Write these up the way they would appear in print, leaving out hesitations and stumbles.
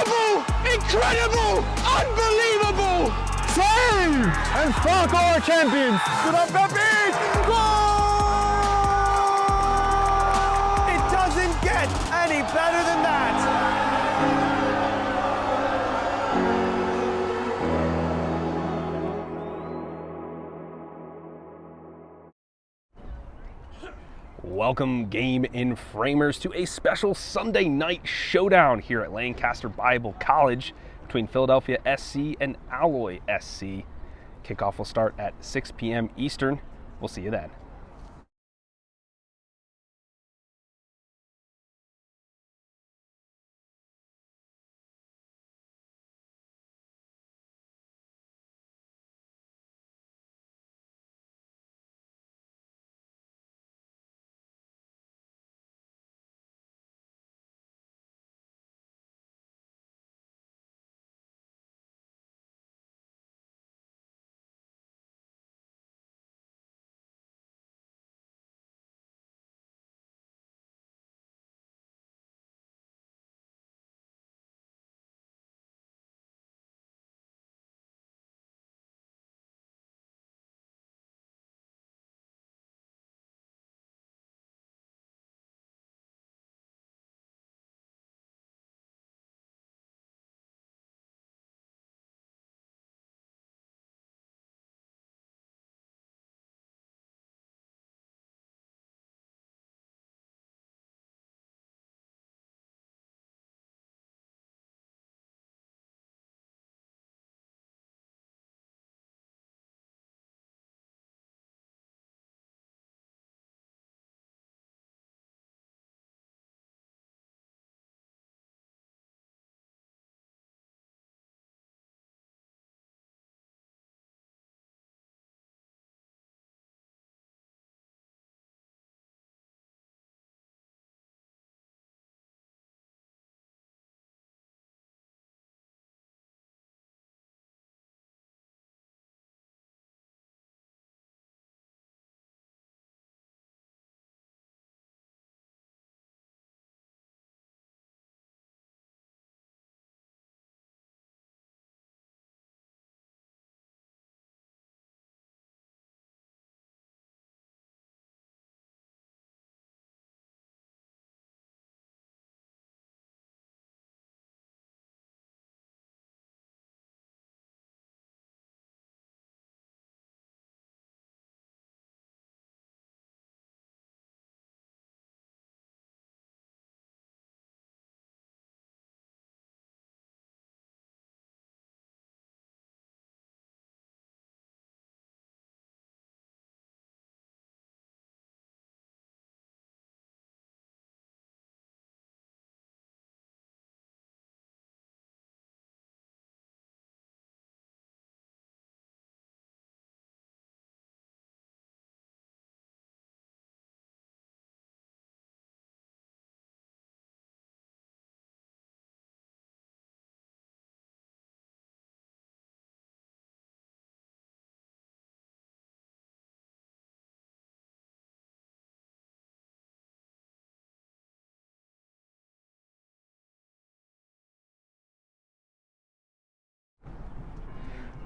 Incredible! Incredible! Unbelievable! Save! And Falco are champions! Good up, Pepe! Goal! It doesn't get any better than that! Welcome, game in framers, to a special Sunday night showdown here at Lancaster Bible College between Philadelphia SC and Alloy SC. Kickoff will start at 6 p.m. Eastern. We'll see you then.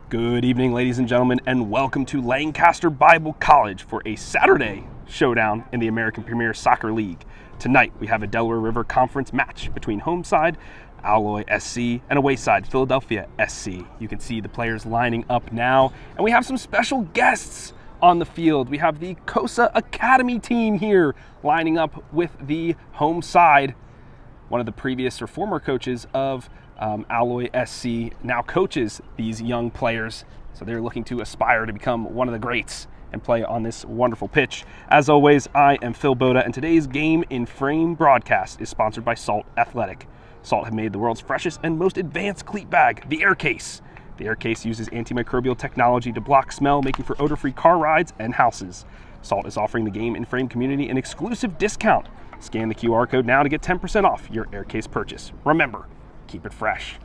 Good evening, ladies and gentlemen, and welcome to Lancaster Bible College for a Saturday showdown in the American Premier Soccer League. Tonight, we have a Delaware River Conference match between home side Alloy SC and away side Philadelphia SC. You can see the players lining up now, and we have some special guests on the field. We have the COSA Academy team here lining up with the home side. One of the previous or former coaches of Alloy SC now coaches these young players, so they're looking to aspire to become one of the greats and play on this wonderful pitch. As always, I am Phil Boda, and today's Game in Frame broadcast is sponsored by Salt Athletic. Salt have made the world's freshest and most advanced cleat bag, the Air Case. The Air Case uses antimicrobial technology to block smell, making for odor-free car rides and houses. Salt is offering the Game in Frame community an exclusive discount. Scan the QR code now to get 10% off your Air Case purchase. Remember, keep it fresh.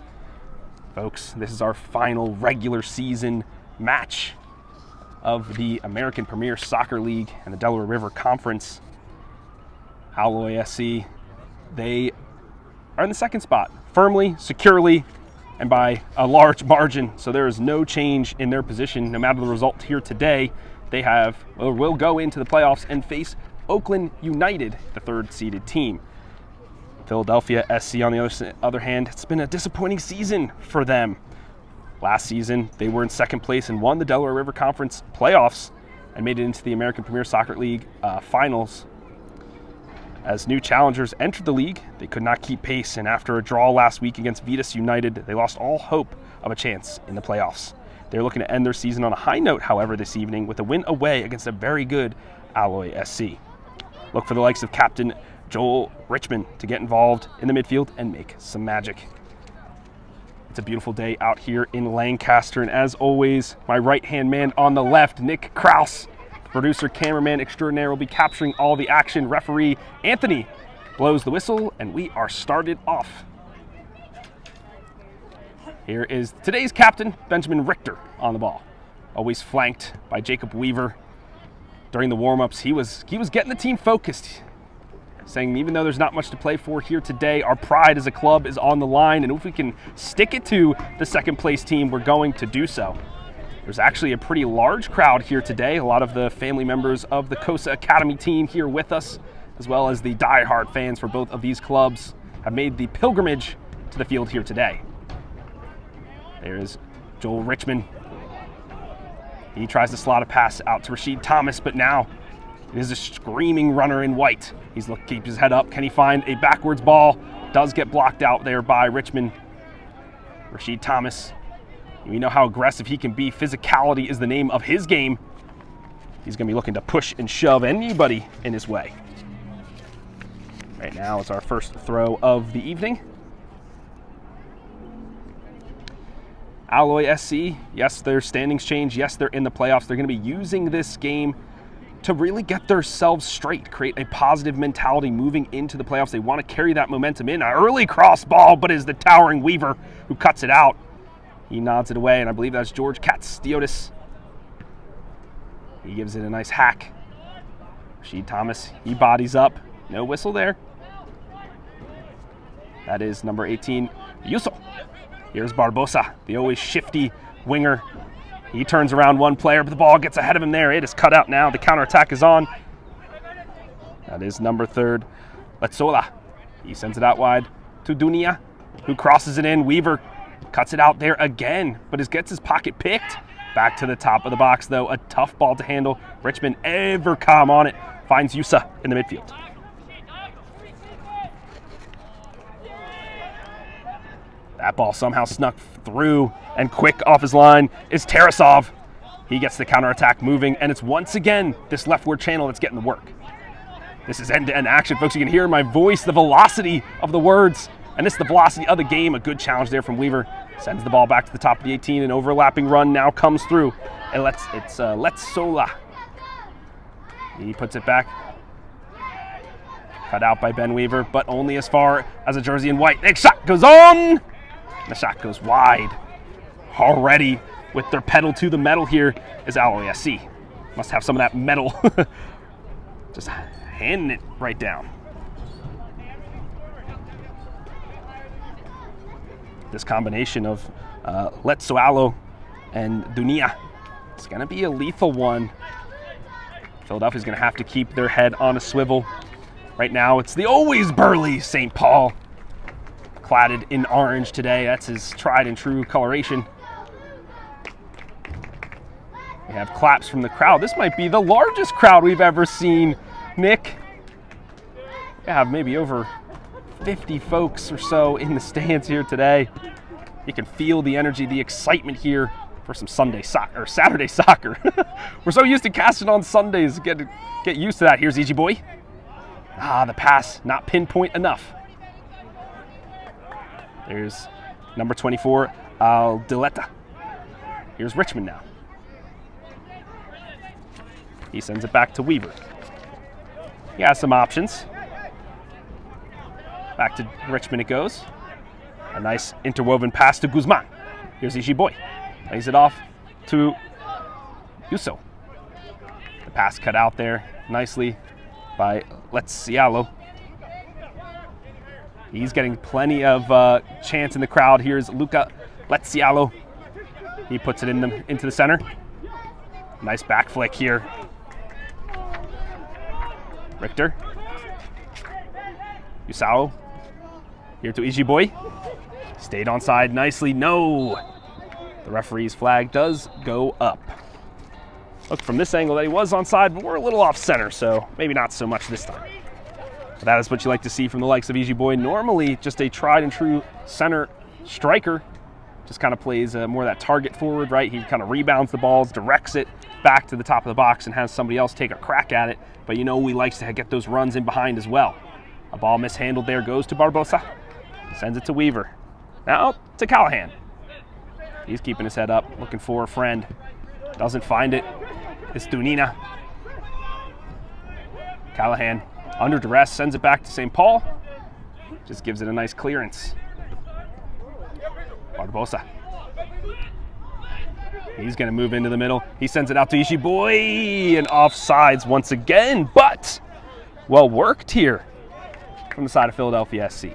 Folks, this is our final regular season match of the American Premier Soccer League and the Delaware River Conference. Alloy SC, they are in the second spot firmly, securely, and by a large margin. So there is no change in their position, no matter the result here today. They will go into the playoffs and face Oakland United, the third-seeded team. Philadelphia SC, on the other hand, it's been a disappointing season for them. Last season, they were in second place and won the Delaware River Conference playoffs and made it into the American Premier Soccer League finals. As new challengers entered the league, they could not keep pace, and after a draw last week against Vitas United, they lost all hope of a chance in the playoffs. They're looking to end their season on a high note, however, this evening with a win away against a very good Alloy SC. Look for the likes of Captain Joel Richmond to get involved in the midfield and make some magic. It's a beautiful day out here in Lancaster, and as always, my right-hand man on the left, Nick Kraus, producer, cameraman extraordinaire, will be capturing all the action. Referee Anthony blows the whistle, and we are started off. Here is today's captain, Benjamin Richter, on the ball. Always flanked by Jacob Weaver. During the warm-ups, he was getting the team focused, saying even though there's not much to play for here today, our pride as a club is on the line, and if we can stick it to the second-place team, we're going to do so. There's actually a pretty large crowd here today. A lot of the family members of the COSA Academy team here with us, as well as the die-hard fans for both of these clubs, have made the pilgrimage to the field here today. There's Joel Richmond. He tries to slot a pass out to Rashid Thomas, but now it is a screaming runner in white. He's looking to keep his head up. Can he find a backwards ball? Does get blocked out there by Richmond. Rashid Thomas. We know how aggressive he can be. Physicality is the name of his game. He's going to be looking to push and shove anybody in his way. Right now, it's our first throw of the evening. Alloy SC, yes, their standings change. Yes, they're in the playoffs. They're going to be using this game to really get themselves straight, create a positive mentality moving into the playoffs. They want to carry that momentum in. An early cross ball, but it is the towering Weaver who cuts it out. He nods it away, and I believe that's George Katz-Diotis. He gives it a nice hack. Rashid Thomas, he bodies up. No whistle there. That is number 18, Yusuf. Here's Barbosa, the always shifty winger. He turns around one player, but the ball gets ahead of him there. It is cut out now. The counterattack is on. That is number 3, Letzola. He sends it out wide to Dunia, who crosses it in. Weaver cuts it out there again, but gets his pocket picked. Back to the top of the box, though. A tough ball to handle. Richmond, ever calm on it, finds Yusa in the midfield. That ball somehow snuck through, and quick off his line is Tarasov. He gets the counterattack moving, and it's once again this leftward channel that's getting the work. This is end-to-end action, folks. You can hear in my voice the velocity of the words, and this is the velocity of the game. A good challenge there from Weaver. Sends the ball back to the top of the 18. An overlapping run now comes through, and it's Letzola. He puts it back. Cut out by Ben Weaver, but only as far as a jersey in white. Next shot goes on. The shot goes wide. Already with their pedal to the metal here is Alloy SC. Must have some of that metal. Just handing it right down. This combination of Letzoalo and Dunia is going to be a lethal one. Philadelphia's going to have to keep their head on a swivel. Right now, it's the always burly St. Paul, cladded in orange today. That's his tried and true coloration. We have claps from the crowd. This might be the largest crowd we've ever seen, Nick. We have maybe over 50 folks or so in the stands here today. You can feel the energy, the excitement here for some Sunday soccer or Saturday soccer. We're so used to casting on Sundays. Get used to that. Here's Easy Boy. The pass not pinpoint enough. There's number 24, Aldileta. Here's Richmond now. He sends it back to Weaver. He has some options. Back to Richmond it goes. A nice interwoven pass to Guzman. Here's Ishi Boy. Lays it off to Yuso. The pass cut out there nicely by Letzialo. He's getting plenty of chance in the crowd. Here's Luca Lezialo. He puts it into the center. Nice back flick here. Richter. Yusao. Here to Ijiboy. Stayed onside nicely. No! The referee's flag does go up. Looked from this angle that he was onside, but we're a little off center, so maybe not so much this time. But that is what you like to see from the likes of Ijiboy. Normally, just a tried and true center striker. Just kind of plays more of that target forward, right? He kind of rebounds the balls, directs it back to the top of the box, and has somebody else take a crack at it. But you know he likes to get those runs in behind as well. A ball mishandled there goes to Barbosa. Sends it to Weaver. Now to Callahan. He's keeping his head up, looking for a friend. Doesn't find it. It's Dunina. Callahan, under duress, sends it back to St. Paul. Just gives it a nice clearance. Barbosa. He's going to move into the middle. He sends it out to Ijiboy, and offsides once again, but well worked here from the side of Philadelphia SC.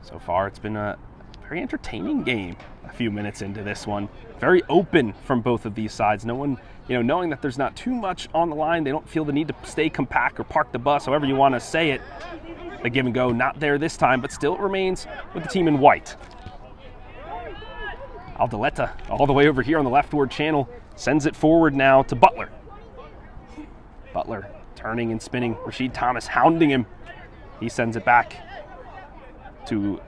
So far, it's been a very entertaining game a few minutes into this one. Very open from both of these sides. No one, knowing that there's not too much on the line, they don't feel the need to stay compact or park the bus, however you want to say it. The give and go not there this time, but still it remains with the team in white. Aldaleta, all the way over here on the leftward channel, sends it forward now to Butler. Butler turning and spinning. Rashid Thomas hounding him. He sends it back to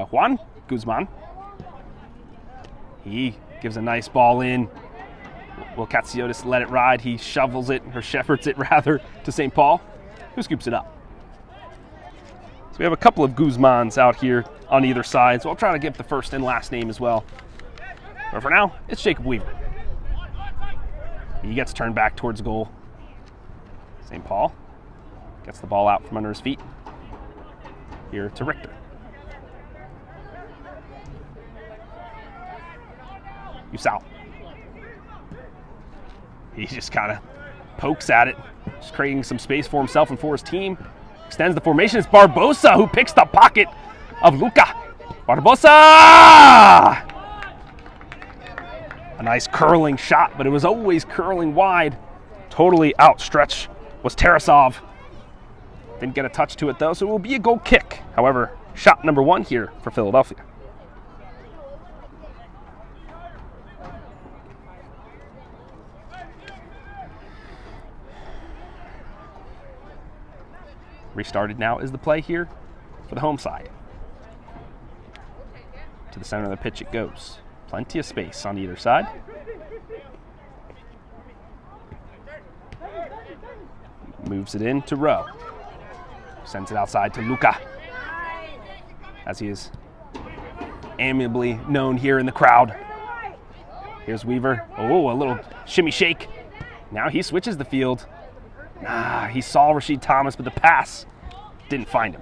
Juan Guzman. He gives a nice ball in. Will Katsiotis let it ride? He shovels it, or shepherds it rather, to St. Paul, who scoops it up. So we have a couple of Guzmans out here on either side, so I'll try to give the first and last name as well. But for now, it's Jacob Weaver. He gets turned back towards goal. St. Paul gets the ball out from under his feet. Here to Richter. Yusao. He just kind of pokes at it, just creating some space for himself and for his team. Extends the formation. It's Barbosa who picks the pocket of Luca. Barbosa! A nice curling shot, but it was always curling wide. Totally outstretched was Tarasov. Didn't get a touch to it though, so it will be a goal kick. However, shot number 1 here for Philadelphia. Restarted now is the play here for the home side. To the center of the pitch it goes. Plenty of space on either side. Moves it in to Rowe. Sends it outside to Luca, as he is amiably known here in the crowd. Here's Weaver. Oh, a little shimmy shake. Now he switches the field. He saw Rashid Thomas, but the pass didn't find him.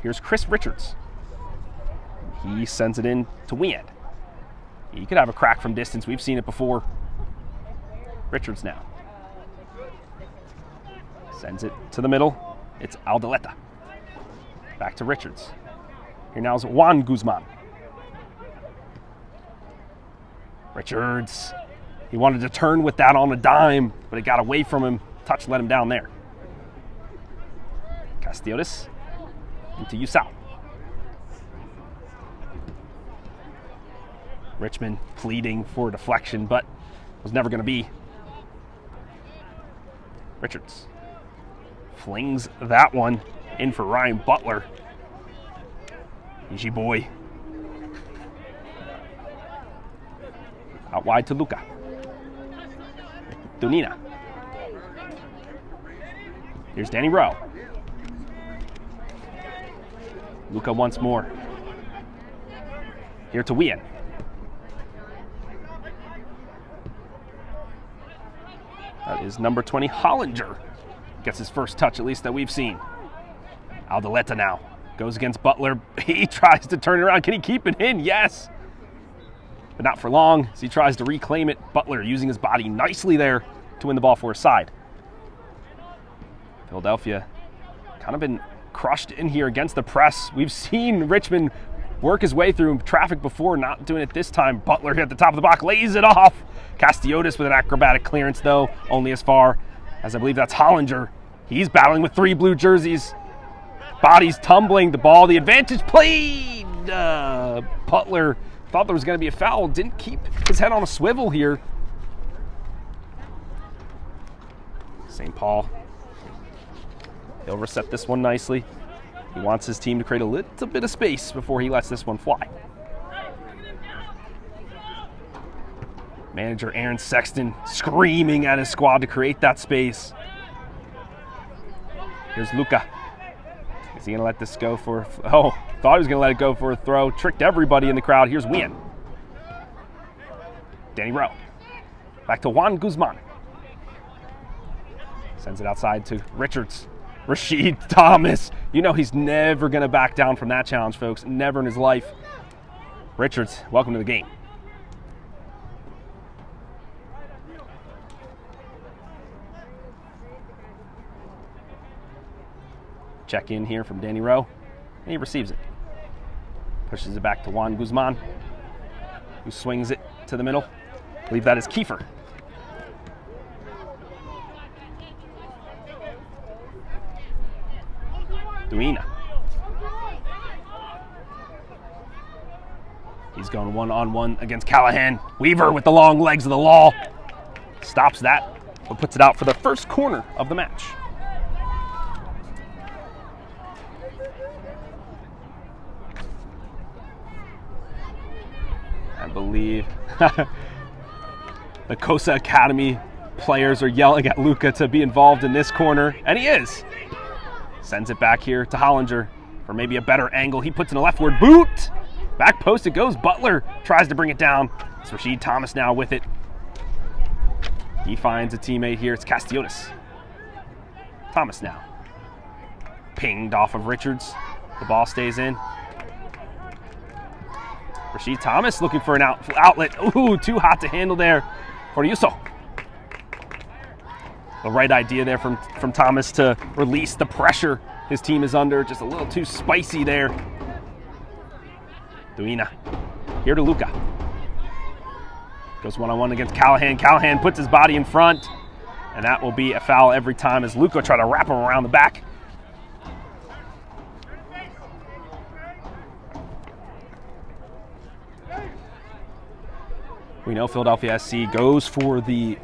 Here's Chris Richards. He sends it in to Weand. He could have a crack from distance. We've seen it before. Richards now. Sends it to the middle. It's Aldaleta. Back to Richards. Here now is Juan Guzman. Richards. He wanted to turn with that on a dime, but it got away from him. Touch let him down there. Castiotis into Yusao. Richmond pleading for deflection, but was never going to be. Richards flings that one in for Ryan Butler. Ijiboy. Out wide to Luca. Dunina. Here's Danny Rowe. Luca once more. Here to Wien. That is number 20, Hollinger. Gets his first touch, at least that we've seen. Aldaleta now goes against Butler. He tries to turn it around. Can he keep it in? Yes. But not for long as he tries to reclaim it. Butler using his body nicely there to win the ball for his side. Philadelphia kind of been crushed in here against the press. We've seen Richmond work his way through traffic before, not doing it this time. Butler here at the top of the box lays it off. Castiotis with an acrobatic clearance, though, only as far as I believe that's Hollinger. He's battling with 3 blue jerseys. Bodies tumbling, the ball, the advantage played. Butler thought there was going to be a foul, didn't keep his head on a swivel here. St. Paul, he'll reset this one nicely. He wants his team to create a little bit of space before he lets this one fly. Manager Aaron Sexton screaming at his squad to create that space. Here's Luca. Is he going to let this go for... Oh, thought he was going to let it go for a throw. Tricked everybody in the crowd. Here's Wien. Danny Rowe. Back to Juan Guzman. Sends it outside to Richards. Rashid Thomas. You know he's never going to back down from that challenge, folks. Never in his life. Richards, welcome to the game. Check in here from Danny Rowe, and he receives it. Pushes it back to Juan Guzman, who swings it to the middle. I believe that is Kiefer. Duina. He's going one-on-one against Callahan. Weaver with the long legs of the law. Stops that, but puts it out for the first corner of the match. I believe the Cosa Academy players are yelling at Luca to be involved in this corner, and he is. Sends it back here to Hollinger for maybe a better angle. He puts in a leftward boot. Back post it goes. Butler tries to bring it down. It's Rashid Thomas now with it. He finds a teammate here. It's Castiotis. Thomas now. Pinged off of Richards. The ball stays in. Rashid Thomas looking for an outlet. Ooh, too hot to handle there for Yuso. The right idea there from Thomas to release the pressure his team is under. Just a little too spicy there. Duina. Here to Luca. Goes one-on-one against Callahan. Callahan puts his body in front. And that will be a foul every time as Luca try to wrap him around the back. We know Philadelphia SC goes for the,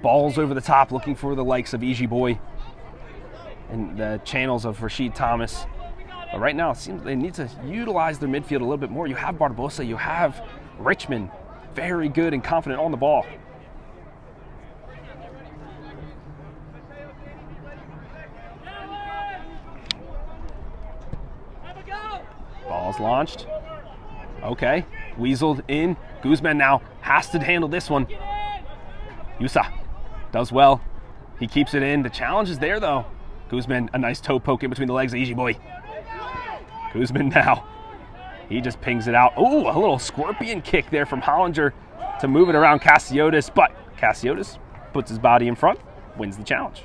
balls over the top, looking for the likes of Easy Boy and the channels of Rashid Thomas. But right now, it seems they need to utilize their midfield a little bit more. You have Barbosa, you have Richmond, very good and confident on the ball. Ball's launched. Okay, weaseled in. Guzman now has to handle this one. Yusa does well. He keeps it in. The challenge is there, though. Guzman, a nice toe poke in between the legs of Easy Boy. Guzman now. He just pings it out. Oh, a little scorpion kick there from Hollinger to move it around Castiotis. But Castiotis puts his body in front, wins the challenge.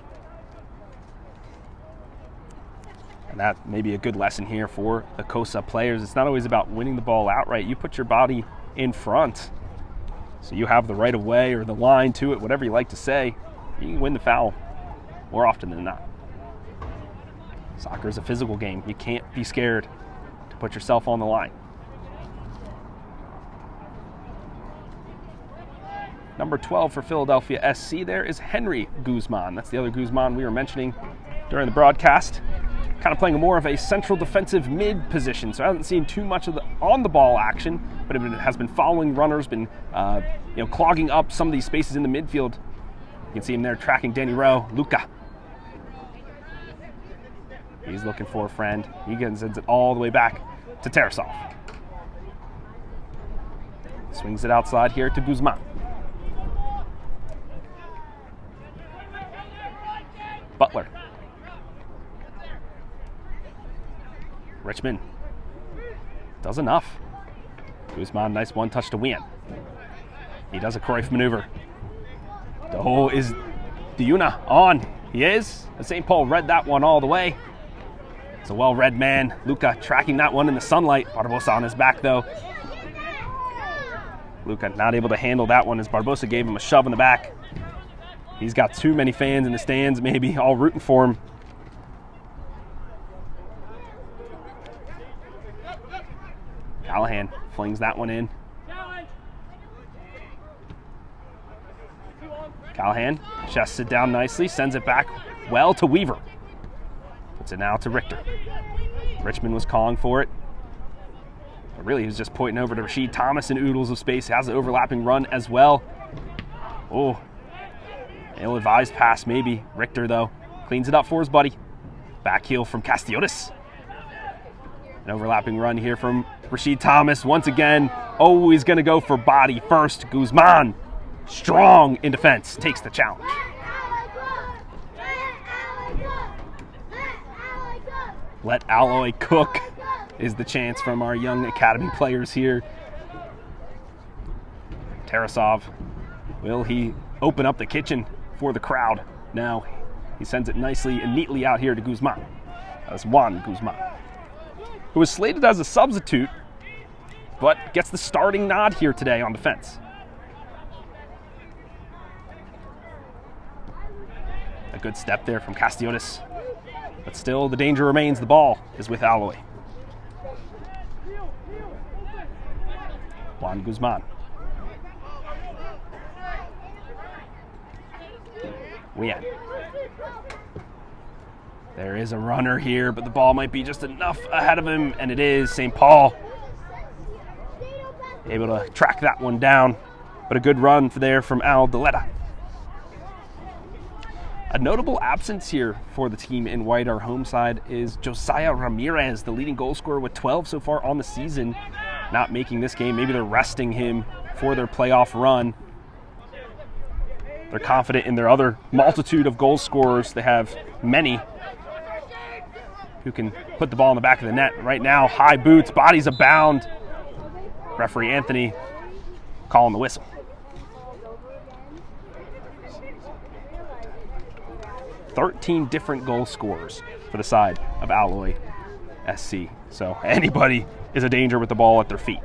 And that may be a good lesson here for the Cosa players. It's not always about winning the ball outright. You put your body in front, so you have the right of way or the line to it, whatever you like to say. You can win the foul more often than not. Soccer is a physical game. You can't be scared to put yourself on the line. Number 12 for Philadelphia SC there is Henry Guzman. That's the other Guzman we were mentioning during the broadcast. Kind of playing more of a central defensive mid position, so I haven't seen too much of the on-the-ball action, but it has been following runners, been clogging up some of these spaces in the midfield. You can see him there tracking Danny Rowe. Luca. He's looking for a friend. He sends it all the way back to Tarasov. Swings it outside here to Guzman. Butler Richmond does enough. Guzman, nice one touch to win. He does a Cruyff maneuver. Oh, is Diuna on? He is. St. Paul read that one all the way. It's a well-read man. Luca tracking that one in the sunlight. Barbosa on his back, though. Luca not able to handle that one as Barbosa gave him a shove in the back. He's got too many fans in the stands, maybe, all rooting for him. Callahan flings that one in. Callahan chests it down nicely, sends it back well to Weaver. Puts it now to Richter. Richmond was calling for it. But really, he was just pointing over to Rashid Thomas in oodles of space. He has an overlapping run as well. Oh, ill-advised pass maybe. Richter, though, cleans it up for his buddy. Back heel from Castiotis. An overlapping run here from Rashid Thomas. Once again, always going to go for body first. Guzman, strong in defense, takes the challenge. Let Alloy cook is the chance from our young academy players here. Tarasov, will he open up the kitchen for the crowd? Now he sends it nicely and neatly out here to Guzman. That's Juan Guzman, who was slated as a substitute, but gets the starting nod here today on defense. A good step there from Castiotis, but still the danger remains. The ball is with Alloy. Juan Guzman. Wien. There is a runner here, but the ball might be just enough ahead of him, and it is. St. Paul able to track that one down, but a good run there from Al Deleta. A notable absence here for the team in white, our home side, is Josiah Ramirez, the leading goal scorer with 12 so far on the season, not making this game. Maybe they're resting him for their playoff run. They're confident in their other multitude of goal scorers. They have many who can put the ball in the back of the net. Right now, high boots, bodies abound. Referee Anthony calling the whistle. 13 different goal scorers for the side of Alloy SC. So anybody is a danger with the ball at their feet.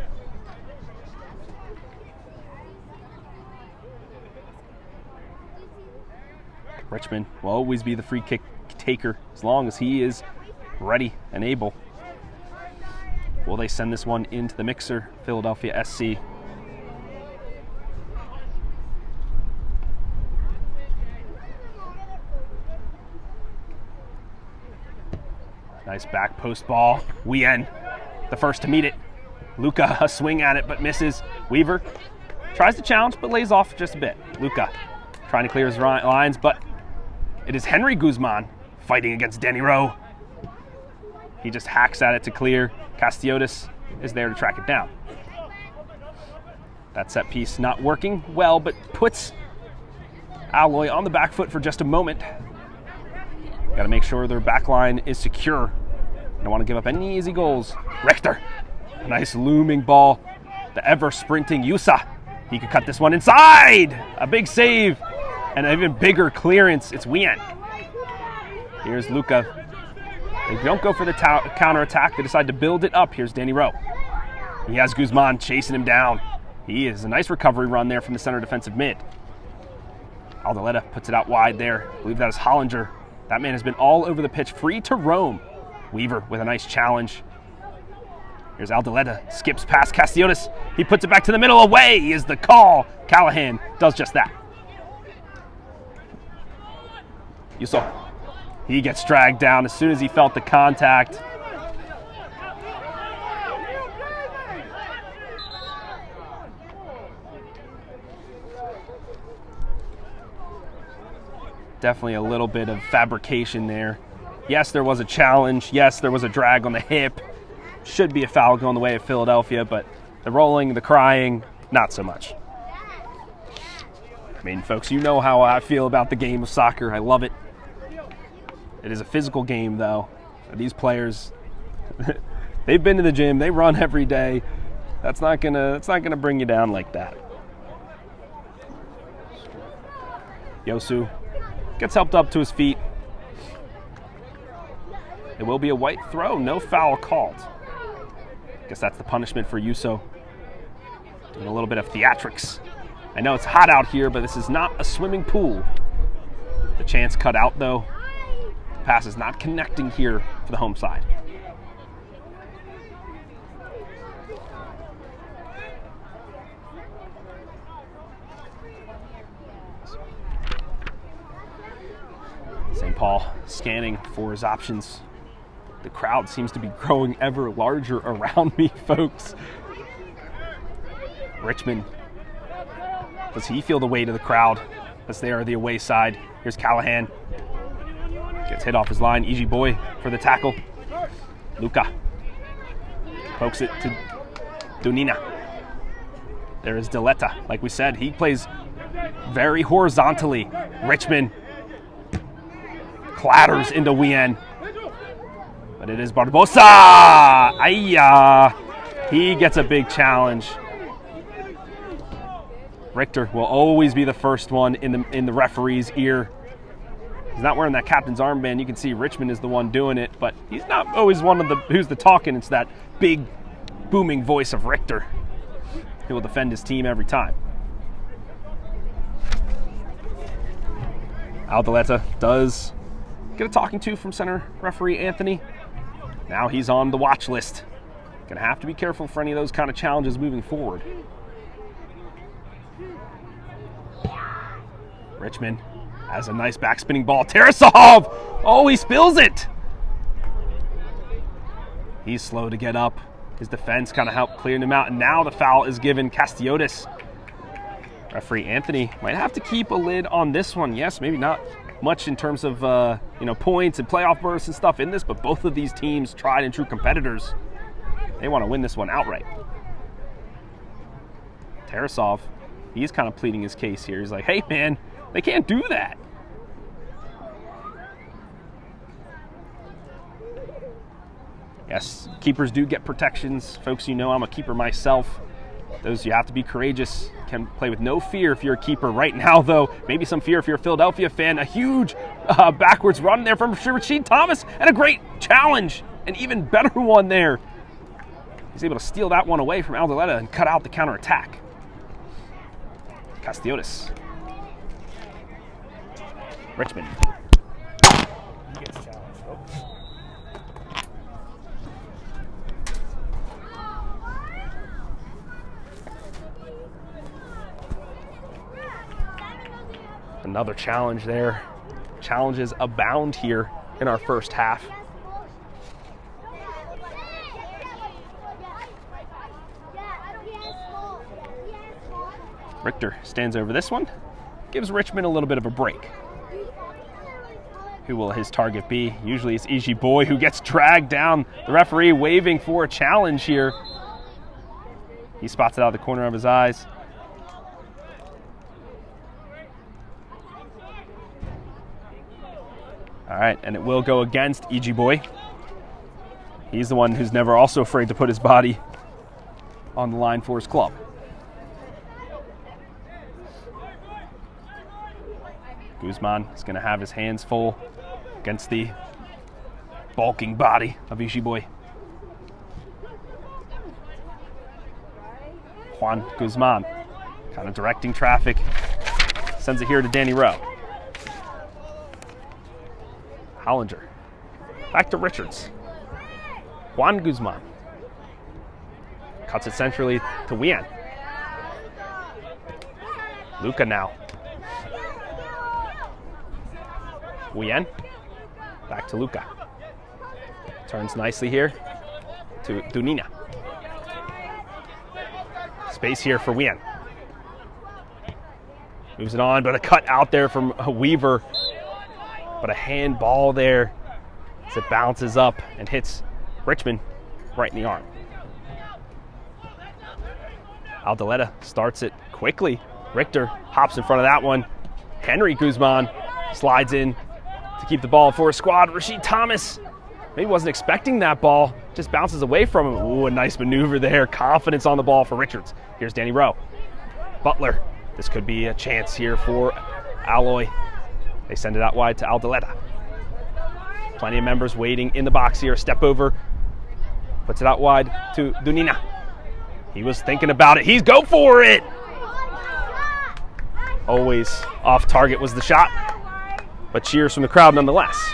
Richmond will always be the free kick taker as long as he is ready and able. Will they send this one into the mixer? Philadelphia SC. Nice back post ball. Wien, the first to meet it. Luca, a swing at it, but misses. Weaver tries to challenge, but lays off just a bit. Luca trying to clear his lines, but it is Henry Guzman fighting against Danny Rowe. He just hacks at it to clear. Castiotis is there to track it down. That set piece not working well, but puts Alloy on the back foot for just a moment. Got to make sure their back line is secure. Don't want to give up any easy goals. Richter, a nice looming ball. The ever-sprinting Yusa. He could cut this one inside. A big save and an even bigger clearance. It's Wien. Here's Luca. They don't go for the counter-attack. They decide to build it up. Here's Danny Rowe. He has Guzman chasing him down. He is a nice recovery run there from the center defensive mid. Aldaleta puts it out wide there. I believe that is Hollinger. That man has been all over the pitch, free to roam. Weaver with a nice challenge. Here's Aldaleta, skips past Castiotis. He puts it back to the middle. Away is the call. Callahan does just that. You saw. He gets dragged down as soon as he felt the contact. Definitely a little bit of fabrication there. Yes, there was a challenge. Yes, there was a drag on the hip. Should be a foul going the way of Philadelphia, but the rolling, the crying, not so much. I mean, folks, you know how I feel about the game of soccer. I love it. It is a physical game, though. These players, They've been to the gym. They run every day. That's not gonna bring you down like that. Yosu gets helped up to his feet. It will be a white throw. No foul called. Guess that's the punishment for Yuso. Doing a little bit of theatrics. I know it's hot out here, but this is not a swimming pool. The chance cut out though. The pass is not connecting here for the home side. St. Paul scanning for his options. The crowd seems to be growing ever larger around me, folks. Richmond, does he feel the weight of the crowd as they are the away side? Here's Callahan. Gets hit off his line. Easy boy for the tackle. Luca pokes it to Dunina. There is Deleta. Like we said, he plays very horizontally. Richmond clatters into Wien. But it is Barbosa. Ayya. He gets a big challenge. Richter will always be the first one in the referee's ear. He's not wearing that captain's armband. You can see Richmond is the one doing it, but he's not always one of the who's the talking. It's that big, booming voice of Richter. He will defend his team every time. Aldaleta does get a talking to from center referee Anthony. Now he's on the watch list. Gonna have to be careful for any of those kind of challenges moving forward. Richmond has a nice back spinning ball. Tarasov! Oh, he spills it! He's slow to get up. His defense kind of helped clearing him out, and now the foul is given Castiotis. Referee Anthony might have to keep a lid on this one. Yes, maybe not much in terms of points and playoff berths and stuff in this, but both of these teams, tried and true competitors, they want to win this one outright. Tarasov, he's kind of pleading his case here. He's like, hey man, they can't do that. Yes, keepers do get protections. Folks, you know I'm a keeper myself. Those you have to be courageous. Can play with no fear if you're a keeper. Right now, though, maybe some fear if you're a Philadelphia fan. A huge backwards run there from Rasheed Thomas, and a great challenge. An even better one there. He's able to steal that one away from Aldaleta and cut out the counterattack. Castiotis. Richmond. He gets challenged, folks. Another challenge there. Challenges abound here in our first half. Richter stands over this one. Gives Richmond a little bit of a break. Who will his target be? Usually it's Iji Boy who gets dragged down. The referee waving for a challenge here. He spots it out of the corner of his eyes. All right, and it will go against Iji Boy. He's the one who's never also afraid to put his body on the line for his club. Guzman is going to have his hands full against the bulking body of Iji Boy. Juan Guzman kind of directing traffic. Sends it here to Danny Rowe. Hollinger. Back to Richards. Juan Guzman. Cuts it centrally to Wien. Luca now. Wien. Back to Luca. Turns nicely here to Dunina. Space here for Wien. Moves it on, but a cut out there from Weaver. But a handball there as it bounces up and hits Richmond right in the arm. Aldaleta starts it quickly. Richter hops in front of that one. Henry Guzman slides in to keep the ball for his squad. Rasheed Thomas maybe wasn't expecting that ball. just bounces away from him. Ooh, a nice maneuver there. Confidence on the ball for Richards. Here's Danny Rowe. Butler. This could be a chance here for Alloy. They send it out wide to Aldaleta. Plenty of members waiting in the box here. Step over. Puts it out wide to Dunina. He was thinking about it. He's go for it. Always off target was the shot, but cheers from the crowd nonetheless.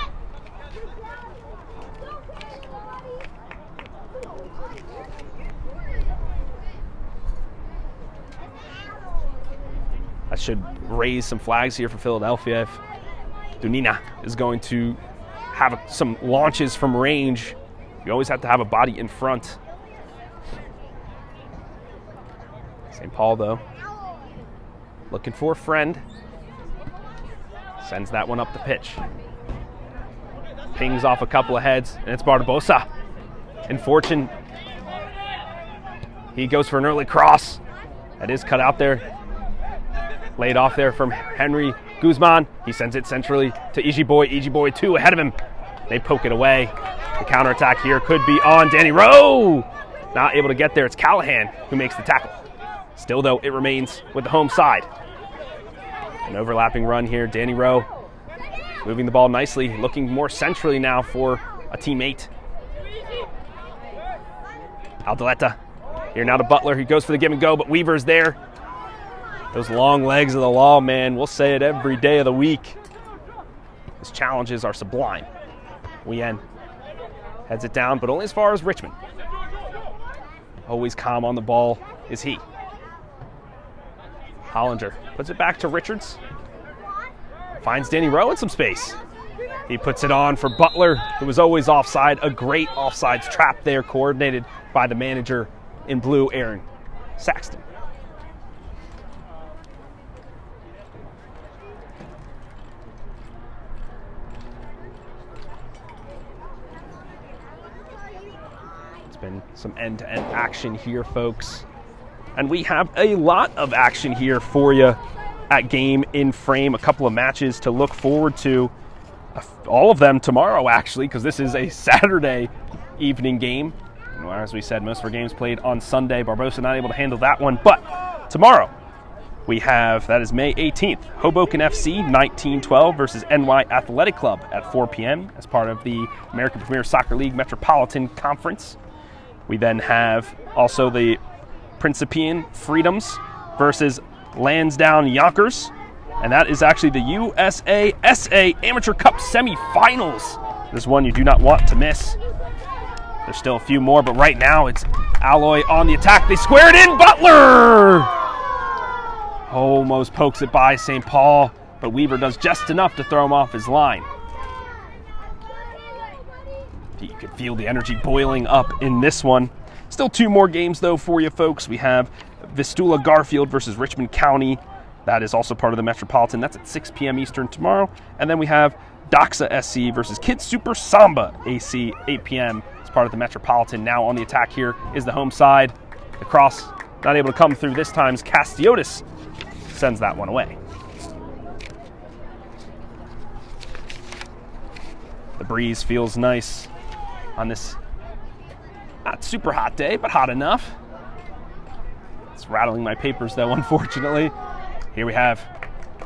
That should raise some flags here for Philadelphia if Dunina is going to have some launches from range. You always have to have a body in front. St. Paul, though, looking for a friend. Sends that one up the pitch. Pings off a couple of heads, and it's Barbosa. In fortune, he goes for an early cross. That is cut out there. Laid off there from Henry Guzman. He sends it centrally to Ijiboy. Ijiboy, 2 ahead of him. They poke it away. The counterattack here could be on Danny Rowe. Not able to get there. It's Callahan who makes the tackle. Still, though, it remains with the home side. An overlapping run here. Danny Rowe moving the ball nicely, looking more centrally now for a teammate. Aldaleta here now to Butler. He goes for the give and go, but Weaver's there. Those long legs of the law, man. We'll say it every day of the week. His challenges are sublime. Wien heads it down, but only as far as Richmond. Always calm on the ball is he. Hollinger puts it back to Richards. Finds Danny Rowe in some space. He puts it on for Butler, who was always offside. A great offsides trap there, coordinated by the manager in blue, Aaron Saxton. It's been some end-to-end action here, folks. And we have a lot of action here for you at Game in Frame. A couple of matches to look forward to. All of them tomorrow, actually, because this is a Saturday evening game. And as we said, most of our games played on Sunday. Barbosa not able to handle that one. But tomorrow, we have, that is May 18th, Hoboken FC 1912 versus NY Athletic Club at 4 p.m. as part of the American Premier Soccer League Metropolitan Conference. We then have also the Principian Freedoms versus Lansdowne Yonkers, and that is actually the USASA Amateur Cup semifinals. This one you do not want to miss. There's still a few more, but right now it's Alloy on the attack. They square it in. Butler almost pokes it by St. Paul, but Weaver does just enough to throw him off his line. You can feel the energy boiling up in this one. Still 2 more games, though, for you folks. We have Vistula Garfield versus Richmond County. That is also part of the Metropolitan. That's at 6 p.m. Eastern tomorrow. And then we have Doxa SC versus Kids Super Samba AC, 8 p.m. as part of the Metropolitan. Now on the attack here is the home side. The cross not able to come through this time. Castiotis sends that one away. The breeze feels nice on this not super hot day, but hot enough. It's rattling my papers, though, unfortunately. Here we have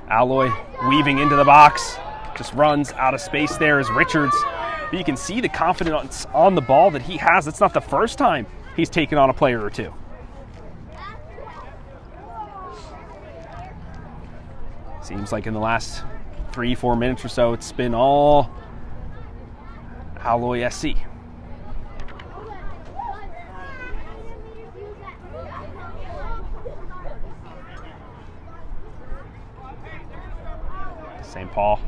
Alloy weaving into the box. Just runs out of space there as Richards. But you can see the confidence on the ball that he has. It's not the first time he's taken on a player or two. Seems like in the last 3-4 minutes or so, it's been all Alloy SC. St. Paul.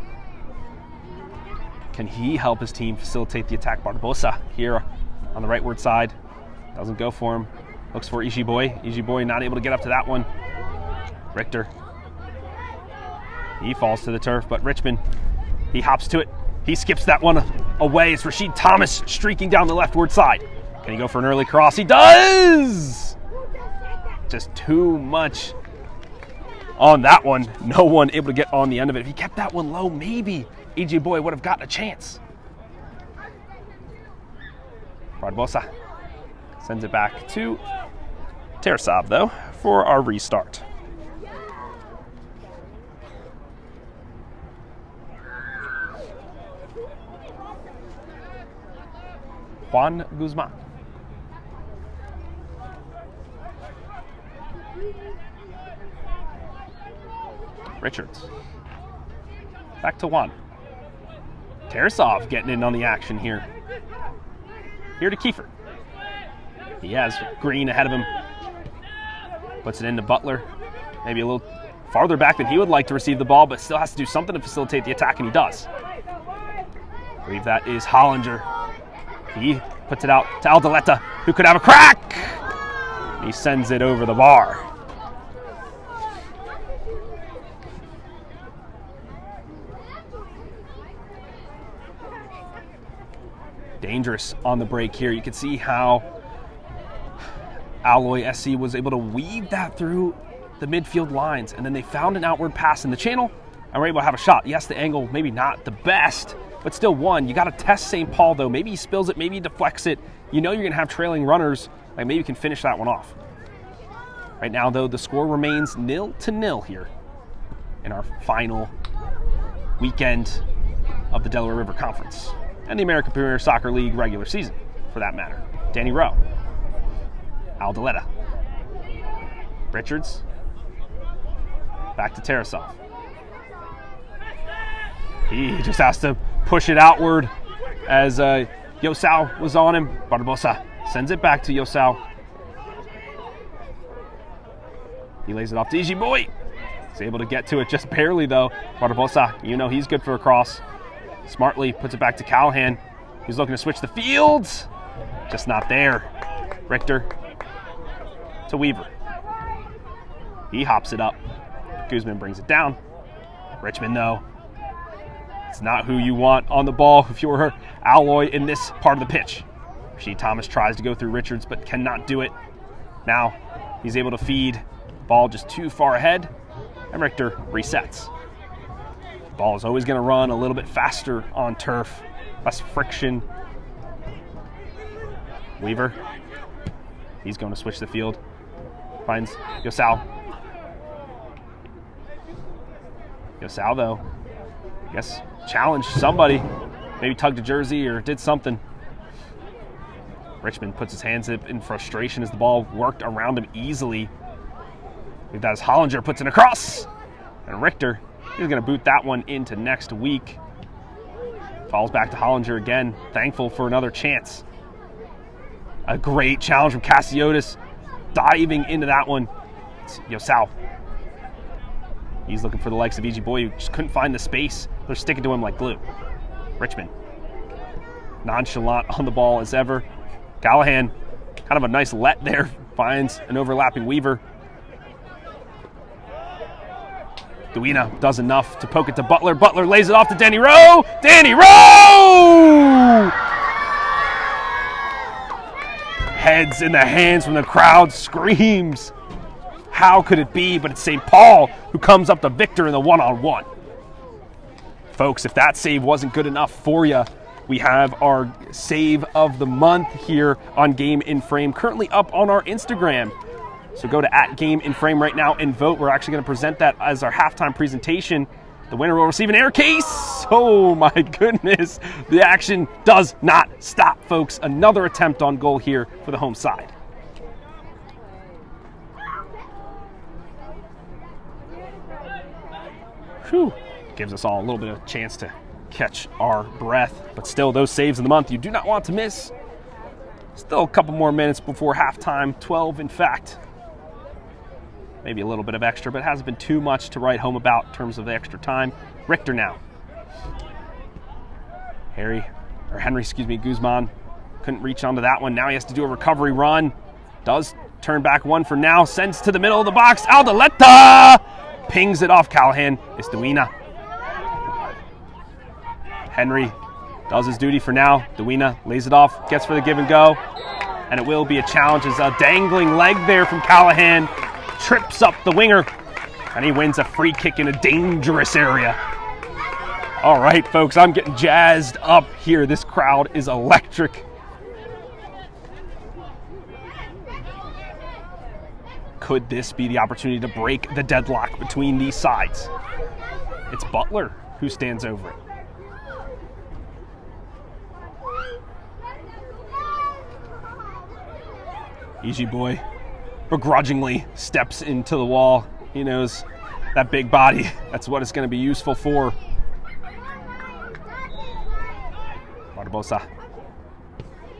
Can he help his team facilitate the attack? Barbosa here on the rightward side. Doesn't go for him. Looks for Ijiboy. Ijiboy not able to get up to that one. Richter. He falls to the turf, but Richmond, he hops to it. He skips that one away. It's Rashid Thomas streaking down the leftward side. Can he go for an early cross? He does! Just too much on that one. No one able to get on the end of it. If he kept that one low, maybe Ijiboy would have gotten a chance. Barbosa sends it back to Tarasov, though, for our restart. Juan Guzman. Richards. Back to Juan. Tarasov getting in on the action here. Here to Kiefer. He has Green ahead of him. Puts it into Butler. Maybe a little farther back than he would like to receive the ball, but still has to do something to facilitate the attack, and he does. I believe that is Hollinger. He puts it out to Aldaleta, who could have a crack. He sends it over the bar. Dangerous on the break here. You can see how Alloy SC was able to weave that through the midfield lines, and then they found an outward pass in the channel and were able to have a shot. Yes, the angle maybe not the best, but still one. You got to test St. Paul, though. Maybe he spills it, maybe he deflects it. You know you're going to have trailing runners. Like maybe you can finish that one off. Right now, though, the score remains 0-0 here in our final weekend of the Delaware River Conference and the American Premier Soccer League regular season, for that matter. Danny Rowe. Aldaleta. Richards. Back to Tarasov. He just has to push it outward as Yosao was on him. Barbosa sends it back to Yosao. He lays it off to Easy Boy. He's able to get to it just barely, though. Barbosa, you know he's good for a cross. Smartly puts it back to Callahan. He's looking to switch the fields. Just not there. Richter to Weaver. He hops it up. Guzman brings it down. Richmond, though, it's not who you want on the ball if you're Alloy in this part of the pitch. Rashid Thomas tries to go through Richards but cannot do it. Now he's able to feed. Ball just too far ahead, and Richter resets. Ball is always going to run a little bit faster on turf, less friction. Weaver, he's going to switch the field. Finds Yosao. Yosao, though, I guess challenged somebody. Maybe tugged a jersey or did something. Richmond puts his hands up in frustration as the ball worked around him easily. I think that is Hollinger puts it across. And Richter, he's going to boot that one into next week. Falls back to Hollinger again, thankful for another chance. A great challenge from Cassiotis, diving into that one. It's Yosao. He's looking for the likes of E.G. Boy, who just couldn't find the space. They're sticking to him like glue. Richmond, nonchalant on the ball as ever. Callahan, kind of a nice let there, finds an overlapping Weaver. Duina does enough to poke it to Butler. Butler lays it off to Danny Rowe. Danny Rowe! Heads in the hands from the crowd, screams. How could it be? But it's St. Paul who comes up the victor in the one-on-one. Folks, if that save wasn't good enough for you, we have our save of the month here on Game in Frame, currently up on our Instagram. So go to @GameInFrame right now and vote. We're actually going to present that as our halftime presentation. The winner will receive an air case. Oh my goodness. The action does not stop, folks. Another attempt on goal here for the home side. Whew. Gives us all a little bit of a chance to catch our breath. But still, those saves of the month you do not want to miss. Still a couple more minutes before halftime. 12, in fact. Maybe a little bit of extra, but it hasn't been too much to write home about in terms of the extra time. Richter now. Henry, Guzman couldn't reach onto that one. Now he has to do a recovery run. Does turn back one for now. Sends to the middle of the box. Aldaleta pings it off Callahan. It's Duina. Henry does his duty for now. Duina lays it off, gets for the give and go. And it will be a challenge as a dangling leg there from Callahan trips up the winger, and he wins a free kick in a dangerous area. All right, folks, I'm getting jazzed up here. This crowd is electric. could this be the opportunity to break the deadlock between these sides? It's Butler who stands over it. Easy boy begrudgingly steps into the wall. He knows that big body, that's what it's going to be useful for. Barbosa.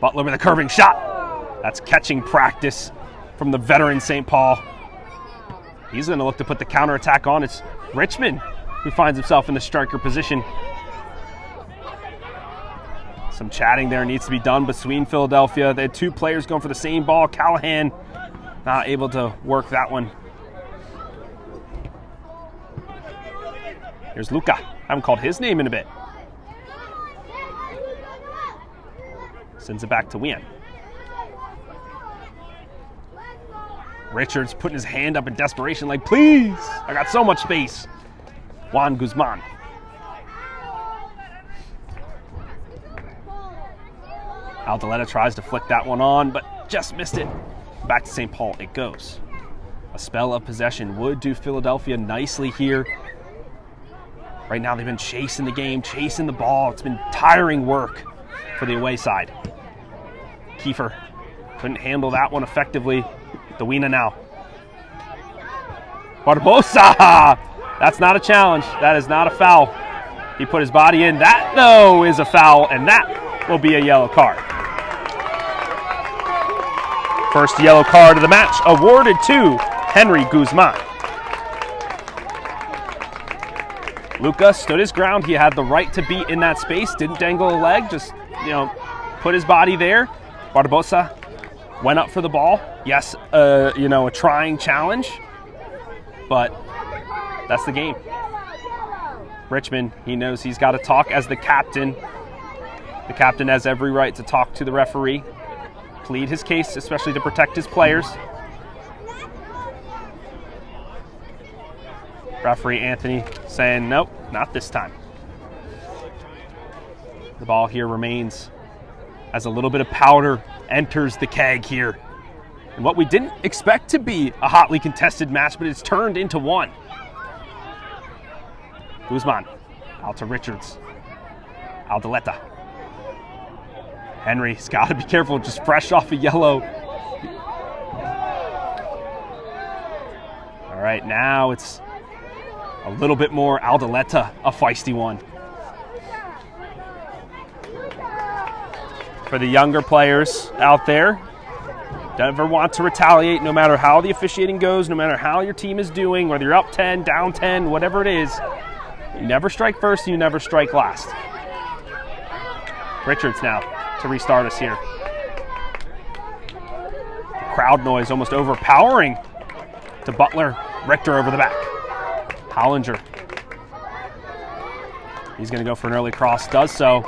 Butler with a curving shot. That's catching practice from the veteran St. Paul. He's going to look to put the counterattack on. It's Richmond who finds himself in the striker position. Some chatting there needs to be done between Philadelphia. They had two players going for the same ball. Callahan not able to work that one. Here's Luca. I haven't called his name in a bit. Sends it back to Wien. Richards putting his hand up in desperation like, please, I got so much space. Juan Guzman. Aldaleta tries to flick that one on, but just missed it. Back to St. Paul it goes. A spell of possession would do Philadelphia nicely here. Right now they've been chasing the game, chasing the ball. It's been tiring work for the away side. Kiefer couldn't handle that one effectively. Dawina now. Barbosa! That's not a challenge. That is not a foul. He put his body in. That, though, is a foul, and that will be a yellow card. First yellow card of the match awarded to Henry Guzman. Luca stood his ground. He had the right to be in that space. Didn't dangle a leg. Just, put his body there. Barbosa went up for the ball. Yes, a trying challenge, but that's the game. Richmond, he knows he's got to talk as the captain. The captain has every right to talk to the referee, plead his case, especially to protect his players. Referee Anthony saying, nope, not this time. The ball here remains as a little bit of powder enters the keg here. And what we didn't expect to be a hotly contested match, but it's turned into one. Guzman, out to Richards. Aldaleta. Henry's got to be careful, just fresh off a yellow. All right, now it's a little bit more Aldaleta, a feisty one. For the younger players out there, never want to retaliate no matter how the officiating goes, no matter how your team is doing, whether you're up 10, down 10, whatever it is. You never strike first, you never strike last. Richards now to restart us here. The crowd noise almost overpowering to Butler. Richter over the back. Hollinger. He's going to go for an early cross. Does so.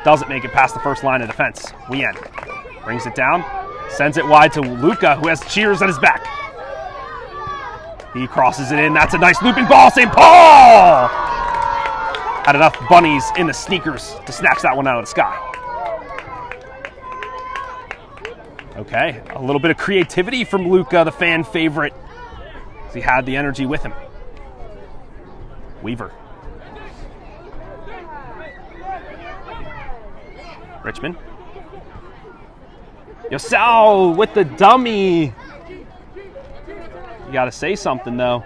Doesn't make it past the first line of defense. Wien brings it down. Sends it wide to Luca, who has cheers on his back. He crosses it in. That's a nice looping ball. St. Paul had enough bunnies in the sneakers to snatch that one out of the sky. Okay, a little bit of creativity from Luca, the fan favorite, as he had the energy with him. Weaver. Richmond. Yosel with the dummy. You got to say something, though.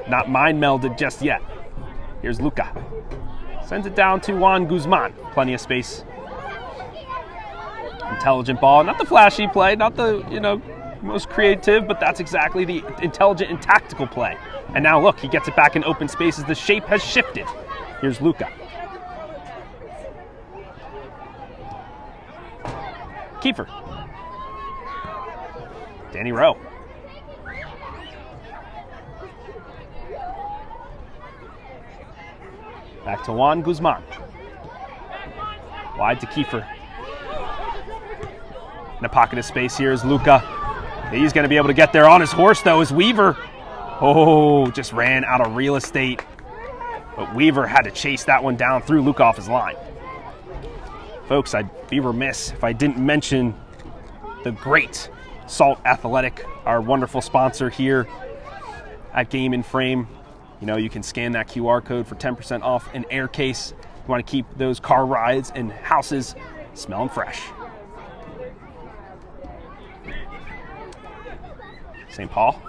Not mind melded just yet. Here's Luca. Sends it down to Juan Guzman. Plenty of space. Intelligent ball. Not the flashy play, not the, most creative, but that's exactly the intelligent and tactical play. And now look, he gets it back in open spaces. The shape has shifted. Here's Luca. Kiefer. Danny Rowe. Back to Juan Guzman. Wide to Kiefer. In a pocket of space here is Luca. He's going to be able to get there on his horse, though, is Weaver. Oh, just ran out of real estate. But Weaver had to chase that one down, threw Luca off his line. Folks, I'd be remiss if I didn't mention the great Salt Athletic, our wonderful sponsor here at Game and Frame. You know, you can scan that QR code for 10% off an air case. You want to keep those car rides and houses smelling fresh. St. Paul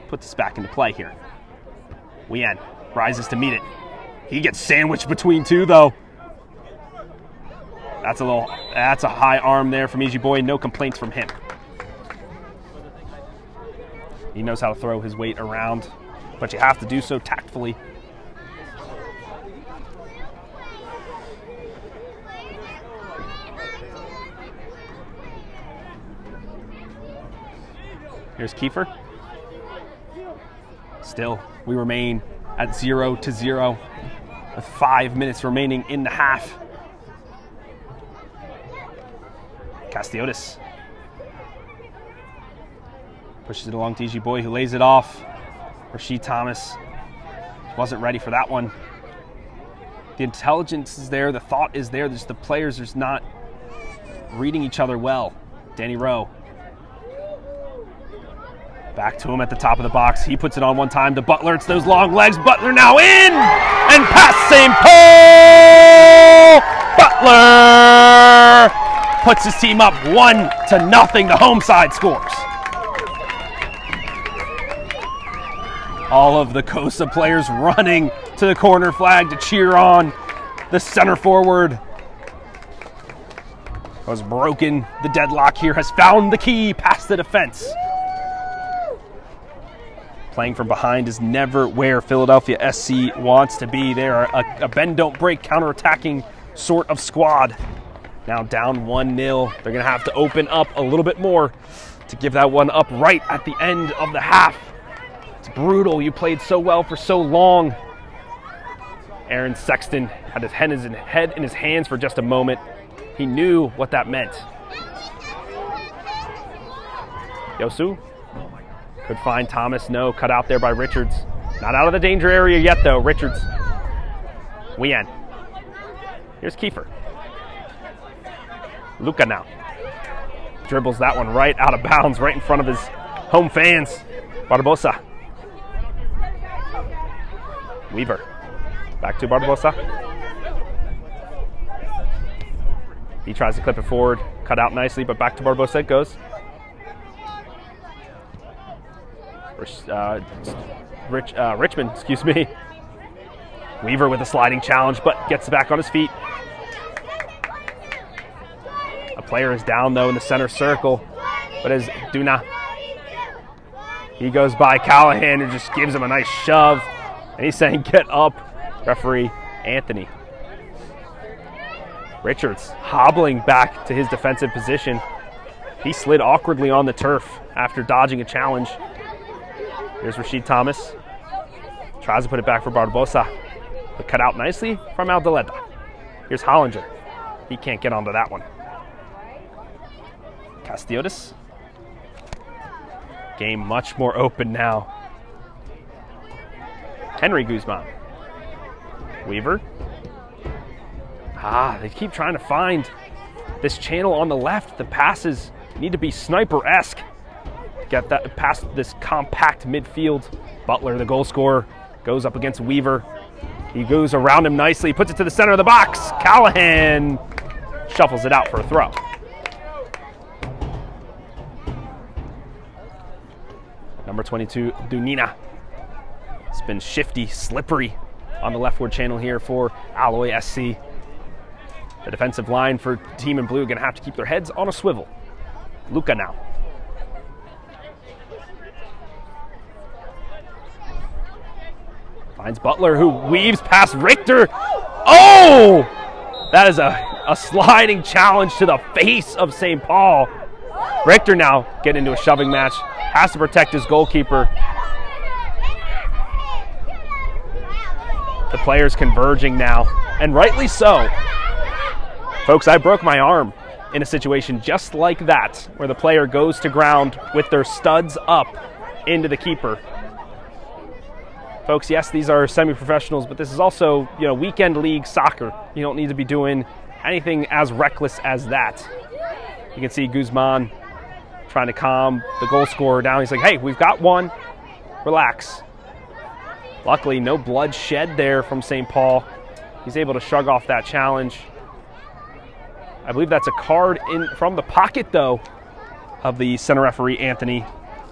puts us back into play here. Wien rises to meet it. He gets sandwiched between two, though. That's a high arm there from Easy Boy. No complaints from him. He knows how to throw his weight around, but you have to do so tactfully. Here's Kiefer. Still, we remain at 0-0 with 5 minutes remaining in the half. Castiotis pushes it along to Easy Boy, who lays it off. Rasheed Thomas wasn't ready for that one. The intelligence is there, the thought is there, just the players are just not reading each other well. Danny Rowe. Back to him at the top of the box. He puts it on one time to Butler. It's those long legs. Butler now in! And past St. Paul! Butler puts his team up 1-0. The home side scores. All of the Costa players running to the corner flag to cheer on the center forward. Was broken. The deadlock here has found the key past the defense. Playing from behind is never where Philadelphia SC wants to be. They are a bend-don't-break, counter-attacking sort of squad. Now down 1-0. They're going to have to open up a little bit more to give that one up right at the end of the half. It's brutal. You played so well for so long. Aaron Sexton had his head in his hands for just a moment. He knew what that meant. Yosu could find Thomas. No, cut out there by Richards. Not out of the danger area yet, though. Richards. Wien. Here's Kiefer. Luca now. Dribbles that one right out of bounds, right in front of his home fans. Barbosa. Weaver. Back to Barbosa. He tries to clip it forward. Cut out nicely, but back to Barbosa it goes. Richmond, excuse me. Weaver with a sliding challenge, but gets back on his feet. A player is down, though, in the center circle, but is Duna. He goes by Callahan and just gives him a nice shove, and he's saying, get up, referee Anthony. Richards hobbling back to his defensive position. He slid awkwardly on the turf after dodging a challenge. Here's Rasheed Thomas. Tries to put it back for Barbosa. But cut out nicely from Aldaleta. Here's Hollinger. He can't get onto that one. Castiotis. Game much more open now. Henry Guzman. Weaver. They keep trying to find this channel on the left. The passes need to be sniper-esque. Get that past this compact midfield. Butler, the goal scorer, goes up against Weaver. He goes around him nicely, puts it to the center of the box. Callahan shuffles it out for a throw. Number 22, Dunina. It's been shifty, slippery on the leftward channel here for Alloy SC. The defensive line for Team in Blue going to have to keep their heads on a swivel. Luca now. Finds Butler, who weaves past Richter. Oh! That is a sliding challenge to the face of St. Paul. Richter now getting into a shoving match. Has to protect his goalkeeper. The players converging now, and rightly so. Folks, I broke my arm in a situation just like that, where the player goes to ground with their studs up into the keeper. Folks, yes, these are semi-professionals, but this is also, weekend league soccer. You don't need to be doing anything as reckless as that. You can see Guzman trying to calm the goal scorer down. He's like, hey, we've got one. Relax. Luckily, no blood shed there from St. Paul. He's able to shrug off that challenge. I believe that's a card in from the pocket, though, of the center referee, Anthony.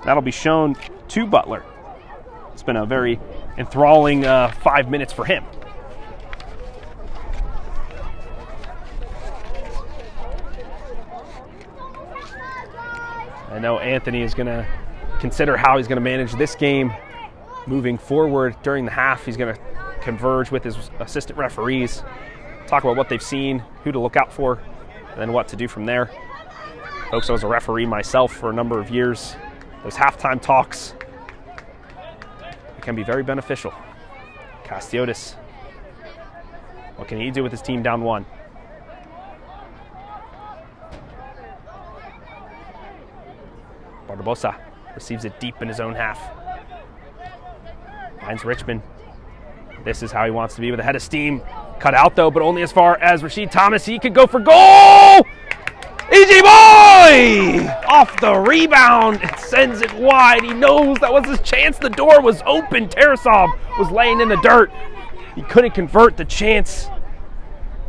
That'll be shown to Butler. It's been a very enthralling 5 minutes for him. I know Anthony is going to consider how he's going to manage this game moving forward. During the half, he's going to converge with his assistant referees, talk about what they've seen, who to look out for, and then what to do from there. Folks, I was a referee myself for a number of years. Those halftime talks can be very beneficial. Castiotis, what can he do with his team down 1? Barbosa receives it deep in his own half. Finds Richmond. This is how he wants to be with a head of steam. Cut out though, but only as far as Rashid Thomas. He could go for goal! EG Boy! Off the rebound, it sends it wide. He knows that was his chance. The door was open. Tarasov was laying in the dirt. He couldn't convert the chance.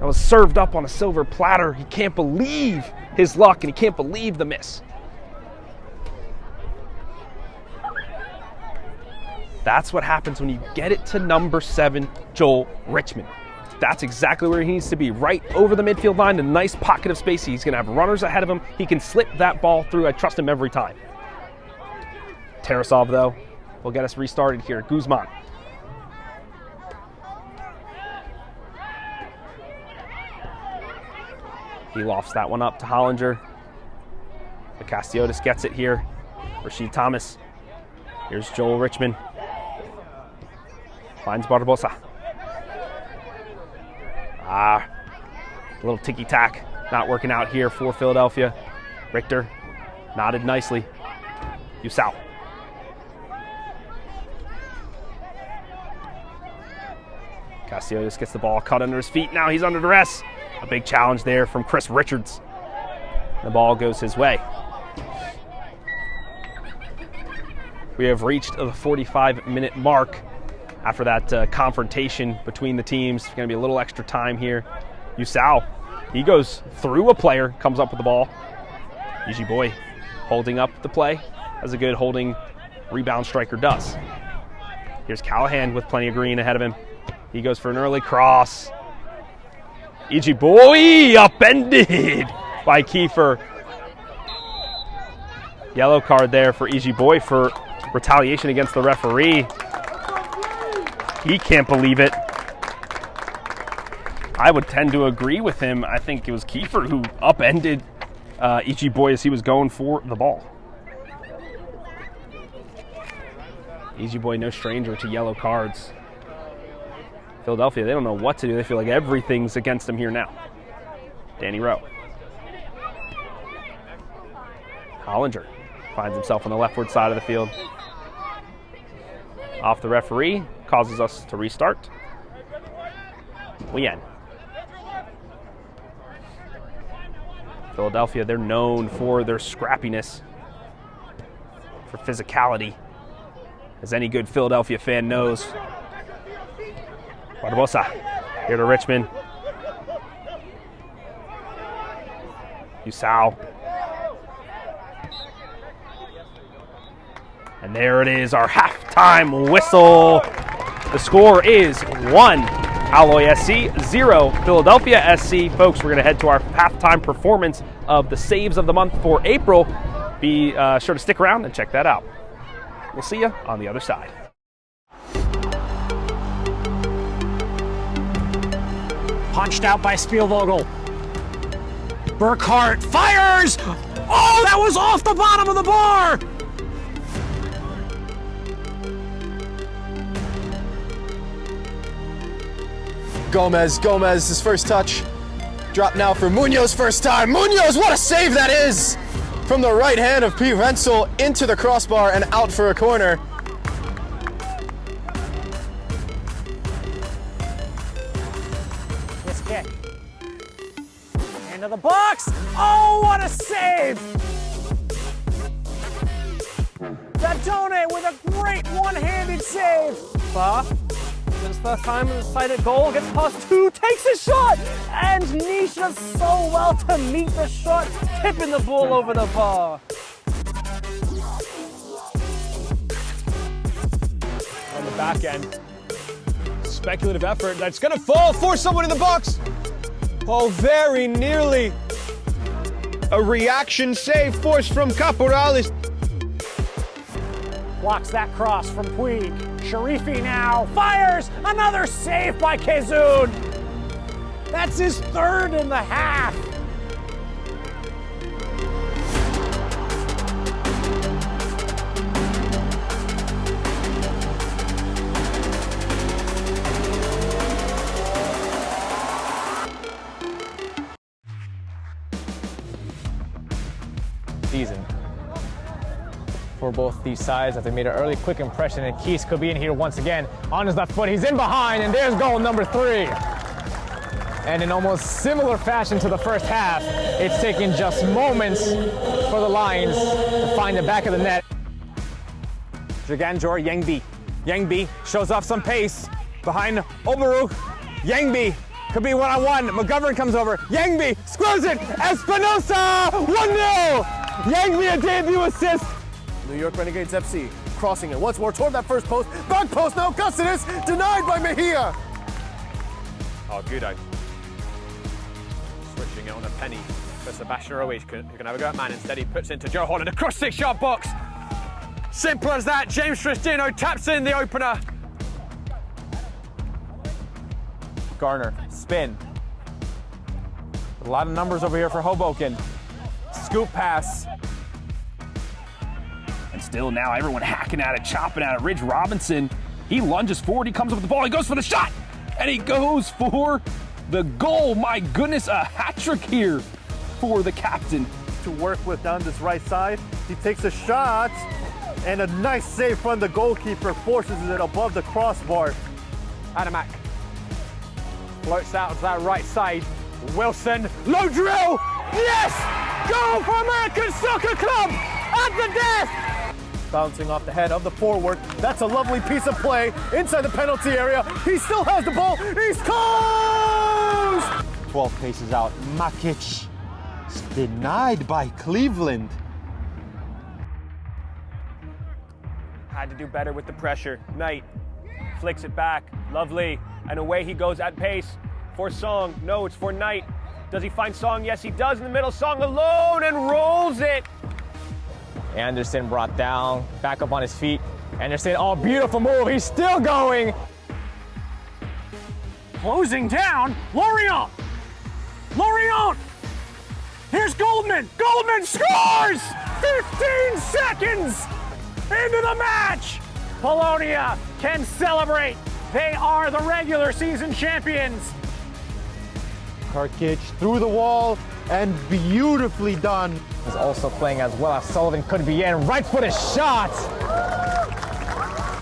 That was served up on a silver platter. He can't believe his luck, and he can't believe the miss. That's what happens when you get it to number 7, Joel Richmond. That's exactly where he needs to be, right over the midfield line, a nice pocket of space. He's going to have runners ahead of him. He can slip that ball through. I trust him every time. Tarasov, though, will get us restarted here. Guzman. He lofts that one up to Hollinger. The Castiotis gets it here. Rashid Thomas. Here's Joel Richmond. Finds Barbosa. A little ticky-tack. Not working out here for Philadelphia. Richter nodded nicely. Yusau. Castiotis gets the ball cut under his feet. Now he's under duress. A big challenge there from Chris Richards. The ball goes his way. We have reached the 45-minute mark after that confrontation between the teams. There's going to be a little extra time here. Yusau, he goes through a player, comes up with the ball. Easy Boy holding up the play, as a good holding rebound striker does. Here's Callahan with plenty of green ahead of him. He goes for an early cross. E.G. Boy upended by Kiefer. Yellow card there for E.G. Boy for retaliation against the referee. He can't believe it. I would tend to agree with him. I think it was Kiefer who upended E.G. Boy as he was going for the ball. E.G. Boy, no stranger to yellow cards. Philadelphia, they don't know what to do. They feel like everything's against them here now. Danny Rowe. Hollinger finds himself on the leftward side of the field. Off the referee, causes us to restart. We end. Philadelphia, they're known for their scrappiness, for physicality, as any good Philadelphia fan knows. Barbosa, here to Richmond. Yusau. And there it is, our halftime whistle. The score is 1, Alloy SC, 0, Philadelphia SC. Folks, we're going to head to our halftime performance of the Saves of the Month for April. Be sure to stick around and check that out. We'll see you on the other side. Punched out by Spielvogel. Burkhart fires! Oh, that was off the bottom of the bar! Gomez, his first touch. Drop now for Munoz, first time. Munoz, what a save that is! From the right hand of P. Renzel into the crossbar and out for a corner. This kick. Into the box. Oh, what a save! save. Ba, his first time inside a goal, gets past two, takes a shot, and Nisha so well to meet the shot, tipping the ball over the bar. On the back end, speculative effort that's gonna fall, force someone in the box. Oh, very nearly. A reaction save forced from Caporales. Blocks that cross from Puig. Sharifi now fires, another save by Kazun. That's his third in the half. Season for both these sides as they made an early quick impression, and Keys could be in here once again on his left foot. He's in behind, and there's goal number 3. And in almost similar fashion to the first half, it's taken just moments for the Lions to find the back of the net. Jaganjor Yangbi. Yangbi shows off some pace behind Obaru. Yangbi could be one-on-one. McGovern comes over. Yangbi scores it. Espinosa 1-0. Yangbi a debut assist. New York Renegades FC crossing it once more toward that first post. Back post now, Custis denied by Mejia. Oh, Gudo. Switching it on a penny for Sebastian Ruiz, who can have a go at man. Instead, he puts into Joe Holland across 6-yard box. Simple as that. James Tristino taps in the opener. Garner, spin. A lot of numbers over here for Hoboken. Scoop pass. And still now everyone hacking at it, chopping at it. Ridge Robinson, he lunges forward, he comes up with the ball, he goes for the shot, and he goes for the goal. My goodness, a hat trick here for the captain. To work with down this right side, he takes a shot, and a nice save from the goalkeeper forces it above the crossbar. Adamak floats out to that right side. Wilson, low drill, yes! Goal for American Soccer Club at the death! Bouncing off the head of the forward. That's a lovely piece of play inside the penalty area. He still has the ball. He's close! 12 paces out. Makic is denied by Cleveland. Had to do better with the pressure. Knight flicks it back. Lovely. And away he goes at pace for Song. No, it's for Knight. Does he find Song? Yes, he does in the middle. Song alone and rolls it. Anderson brought down, back up on his feet. Anderson, oh, beautiful move. He's still going. Closing down, Lorient. Lorient. Here's Goldman. Goldman scores! 15 seconds into the match. Polonia can celebrate. They are the regular season champions. Karkic through the wall and beautifully done. He's also playing as well as Sullivan could be in. Right-footed shot.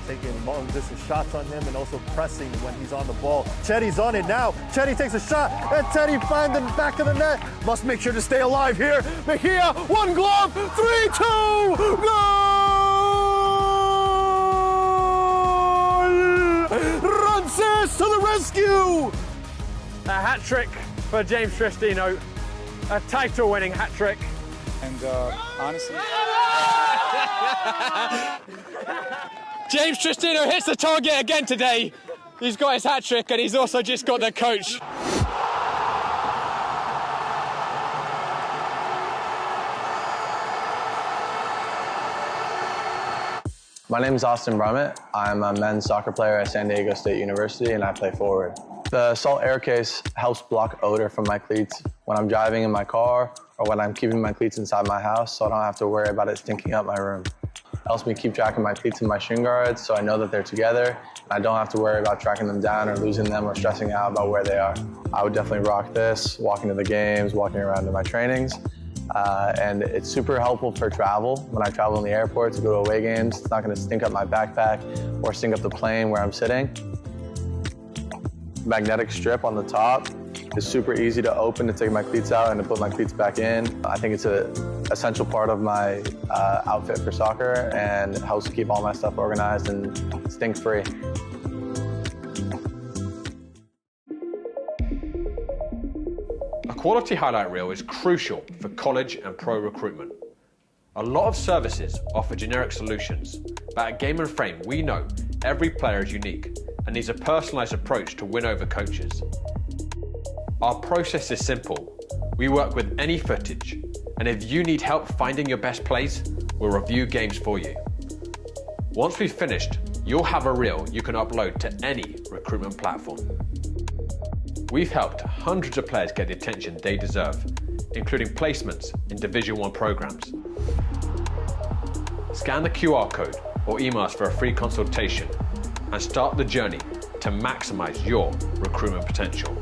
Taking long distance shots on him and also pressing when he's on the ball. Chetty's on it now. Chetty takes a shot and Chetty finds the back of the net. Must make sure to stay alive here. Mejia, one glove, 3-2, goal! Rances to the rescue! A hat trick for James Tristino. A title-winning hat trick. And honestly, James Tristino hits the target again today. He's got his hat trick and he's also just got the coach. My name is Austin Brummett. I'm a men's soccer player at San Diego State University, and I play forward. The Salt Air Case helps block odor from my cleats when I'm driving in my car or when I'm keeping my cleats inside my house, so I don't have to worry about it stinking up my room. It helps me keep track of my cleats and my shin guards, so I know that they're together, and I don't have to worry about tracking them down or losing them or stressing out about where they are. I would definitely rock this, walking to the games, walking around to my trainings. And it's super helpful for travel. When I travel in the airport to go to away games, it's not going to stink up my backpack or stink up the plane where I'm sitting. Magnetic strip on the top is super easy to open to take my cleats out and to put my cleats back in. I think it's a essential part of my outfit for soccer and helps keep all my stuff organized and stink-free. A quality highlight reel is crucial for college and pro recruitment. A lot of services offer generic solutions, but at Game & Frame we know every player is unique and needs a personalised approach to win over coaches. Our process is simple. We work with any footage, and if you need help finding your best plays, we'll review games for you. Once we've finished, you'll have a reel you can upload to any recruitment platform. We've helped hundreds of players get the attention they deserve, including placements in Division 1 programs. Scan the QR code or email us for a free consultation and start the journey to maximize your recruitment potential.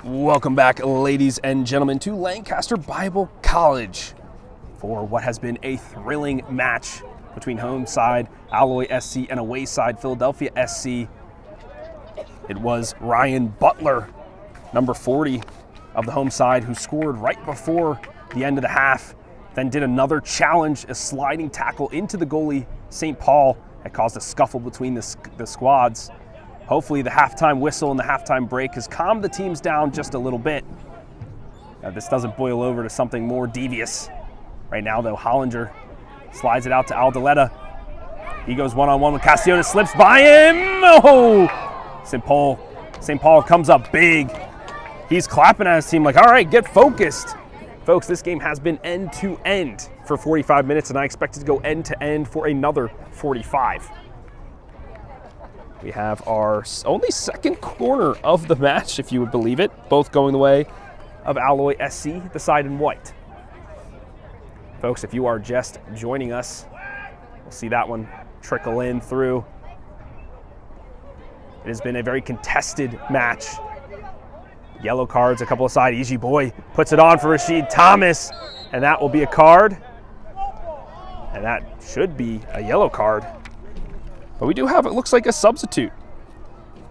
Welcome back, ladies and gentlemen, to Lancaster Bible College for what has been a thrilling match between home side Alloy SC and away side Philadelphia SC. It was Ryan Butler, number 40 of the home side, who scored right before the end of the half, then did another challenge, a sliding tackle into the goalie, St. Paul, that caused a scuffle between the squads. Hopefully the halftime whistle and the halftime break has calmed the teams down just a little bit. Now, this doesn't boil over to something more devious. Right now, though, Hollinger slides it out to Aldaleta. He goes one-on-one with Castione, slips by him. Oh! St. Paul comes up big. He's clapping at his team like, all right, get focused. Folks, this game has been end-to-end for 45 minutes, and I expect it to go end-to-end for another 45. We have our only second corner of the match, if you would believe it, both going the way of Alloy SC, the side in white. Folks, if you are just joining us, we'll see that one trickle in through. It has been a very contested match. Yellow cards, a couple aside. Easy Boy puts it on for Rashid Thomas, and that will be a card. And that should be a yellow card. But we do have, it looks like, a substitute.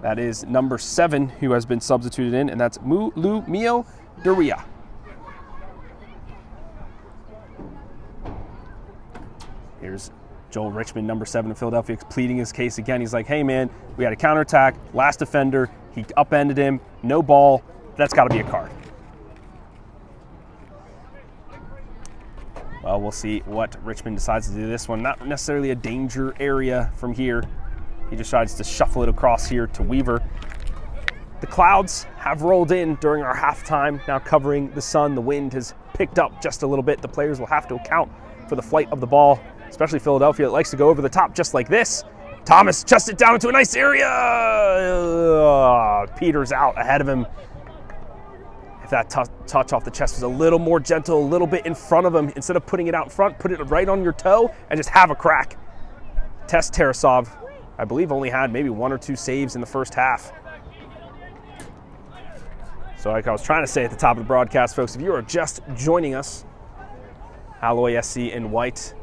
That is number 7 who has been substituted in, and that's Mio Duria. Here's Joel Richmond, number 7 of Philadelphia, pleading his case again. He's like, hey man, we had a counterattack, last defender, he upended him, no ball, that's gotta be a card. Well, we'll see what Richmond decides to do this one. Not necessarily a danger area from here. He decides to shuffle it across here to Weaver. The clouds have rolled in during our halftime, now covering the sun. The wind has picked up just a little bit. The players will have to account for the flight of the ball, especially Philadelphia. It likes to go over the top just like this. Thomas chests it down into a nice area. Peter's out ahead of him. If that touch off the chest was a little more gentle, a little bit in front of him, instead of putting it out in front, put it right on your toe and just have a crack. Test Tarasov, I believe, only had maybe 1 or 2 saves in the first half. So like I was trying to say at the top of the broadcast, folks, if you are just joining us, Alloy SC in white,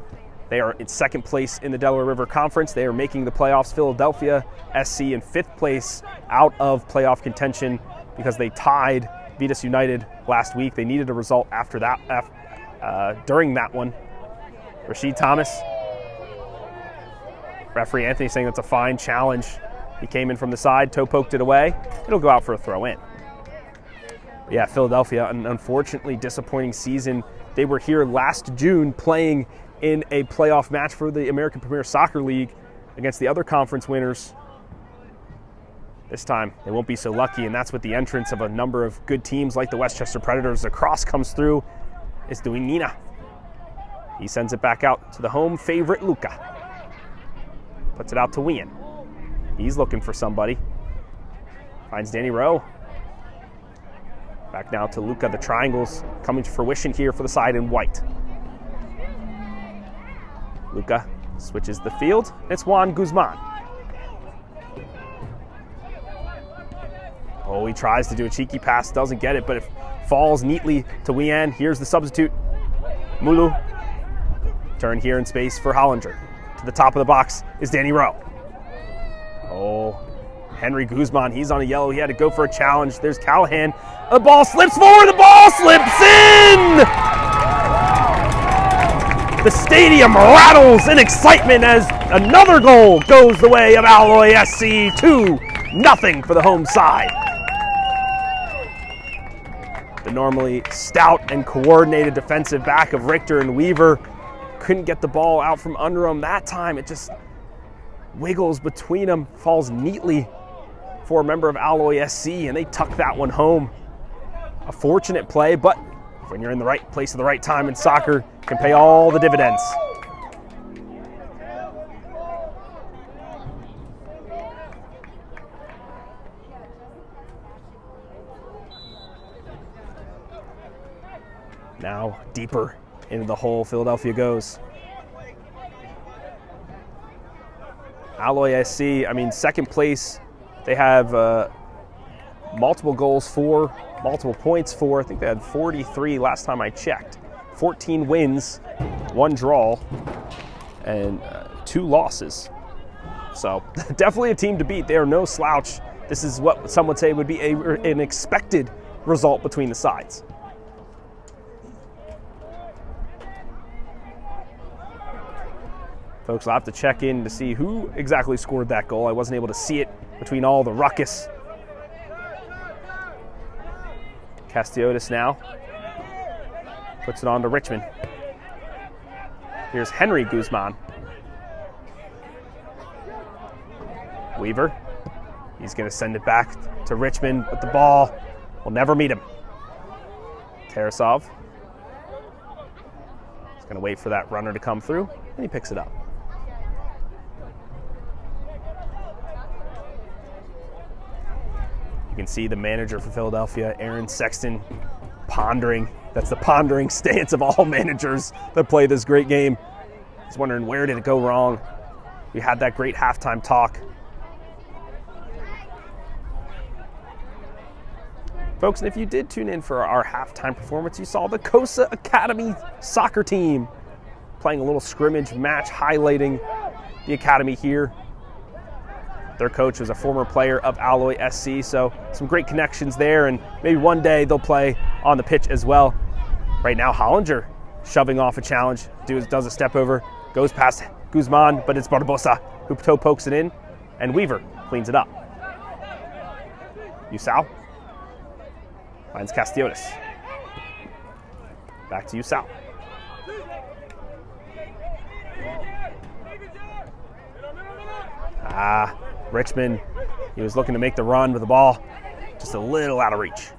they are in second place in the Delaware River Conference. They are making the playoffs. Philadelphia SC in 5th place, out of playoff contention because they tied Vitas United last week. They needed a result after that, during that one. Rashid Thomas. Referee Anthony saying that's a fine challenge. He came in from the side, toe poked it away. It'll go out for a throw in. Yeah, Philadelphia, an unfortunately disappointing season. They were here last June playing in a playoff match for the American Premier Soccer League against the other conference winners. This time, they won't be so lucky, and that's with the entrance of a number of good teams like the Westchester Predators. The cross comes through. It's doing Nina. He sends it back out to the home favorite, Luca. Puts it out to Wien. He's looking for somebody. Finds Danny Rowe. Back now to Luca. The triangles coming to fruition here for the side in white. Luca switches the field. It's Juan Guzman. Oh, he tries to do a cheeky pass, doesn't get it, but it falls neatly to Wien. Here's the substitute, Mulu. Turn here in space for Hollinger. To the top of the box is Danny Rowe. Oh, Henry Guzman, he's on a yellow. He had to go for a challenge. There's Callahan. The ball slips forward. The ball slips in! The stadium rattles in excitement as another goal goes the way of Alloy SC. 2-0 for the home side. The normally stout and coordinated defensive back of Richter and Weaver couldn't get the ball out from under him. That time it just wiggles between them, falls neatly for a member of Alloy SC, and they tuck that one home. A fortunate play, but when you're in the right place at the right time in soccer, can pay all the dividends. Now deeper into the hole Philadelphia goes. Alloy SC, I mean, second place, they have multiple goals for, multiple points for. I think they had 43 last time I checked. 14 wins, 1 draw, and 2 losses. So definitely a team to beat. They are no slouch. This is what some would say would be an expected result between the sides. Folks, I'll have to check in to see who exactly scored that goal. I wasn't able to see it between all the ruckus. Castiotis now puts it on to Richmond. Here's Henry Guzman. Weaver. He's going to send it back to Richmond, but the ball will never meet him. Tarasov. He's going to wait for that runner to come through, and he picks it up. You can see the manager for Philadelphia, Aaron Sexton, pondering. That's the pondering stance of all managers that play this great game. He's wondering, where did it go wrong? We had that great halftime talk. Folks, and if you did tune in for our halftime performance, you saw the Cosa Academy soccer team playing a little scrimmage match highlighting the academy here. Their coach was a former player of Alloy SC, so some great connections there, and maybe one day they'll play on the pitch as well. Right now, Hollinger shoving off a challenge, does a step over, goes past Guzman, but it's Barbosa who toe pokes it in, and Weaver cleans it up. Usau finds Castiotis. Back to Usau. Richmond, he was looking to make the run with the ball, just a little out of reach.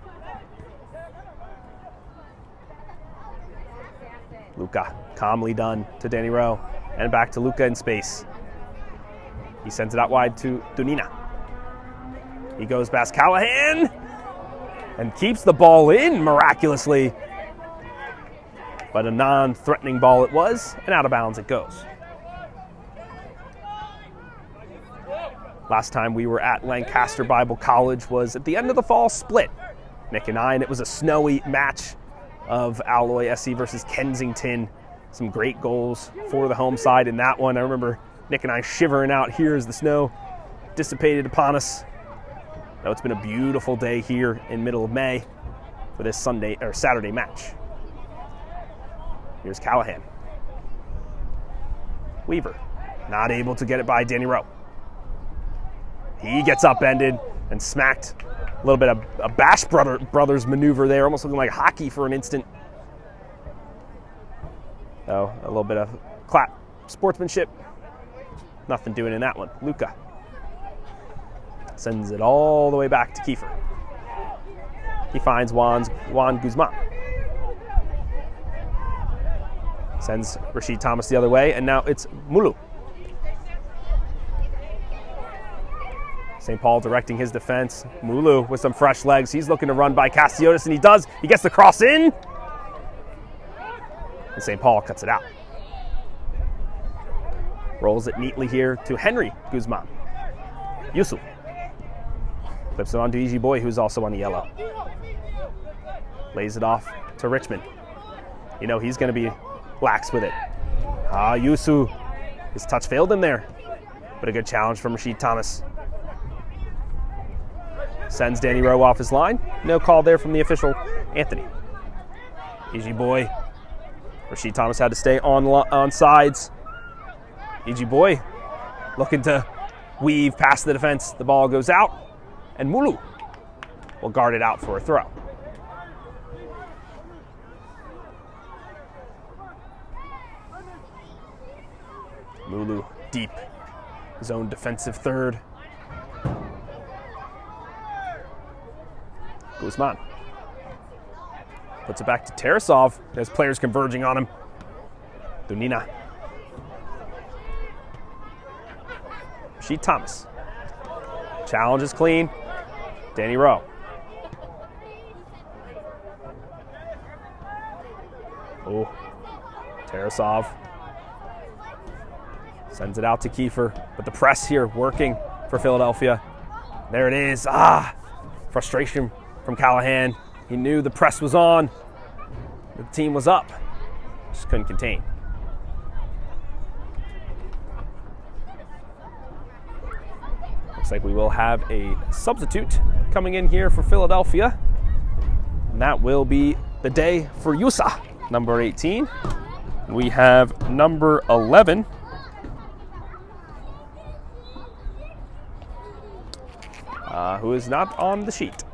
Luca, calmly done to Danny Rowe, and back to Luca in space. He sends it out wide to Dunina. He goes past Callahan, and keeps the ball in miraculously. But a non-threatening ball it was, and out of bounds it goes. Last time we were at Lancaster Bible College was at the end of the fall split. Nick and I, and it was a snowy match of Alloy SC versus Kensington. Some great goals for the home side in that one. I remember Nick and I shivering out here as the snow dissipated upon us. Now it's been a beautiful day here in middle of May for this Saturday match. Here's Callahan. Weaver, not able to get it by Danny Rowe. He gets upended and smacked. A little bit of a Bash Brothers maneuver there, almost looking like hockey for an instant. Oh, a little bit of clap sportsmanship. Nothing doing in that one. Luca sends it all the way back to Kiefer. He finds Juan Guzman. Sends Rashid Thomas the other way, and now it's Mulu. St. Paul directing his defense. Mulu with some fresh legs. He's looking to run by Castiotis, and he does. He gets the cross in. And St. Paul cuts it out. Rolls it neatly here to Henry Guzman. Yusuf. Flips it on to Easy Boy, who's also on the yellow. Lays it off to Richmond. You know he's going to be lax with it. Yusuf. His touch failed him there. But a good challenge from Rashid Thomas. Sends Danny Rowe off his line. No call there from the official, Anthony. Easy Boy. Rashid Thomas had to stay on sides. Easy Boy looking to weave past the defense. The ball goes out, and Mulu will guard it out for a throw. Mulu deep, his own defensive third. Guzman puts it back to Tarasov. There's players converging on him. Dunina. Rashid Thomas. Challenge is clean. Danny Rowe. Oh, Tarasov sends it out to Kiefer, but the press here working for Philadelphia. There it is. Frustration from Callahan. He knew the press was on. The team was up. Just couldn't contain. Looks like we will have a substitute coming in here for Philadelphia. And that will be the day for Yusa, number 18. We have number 11. Who is not on the sheet.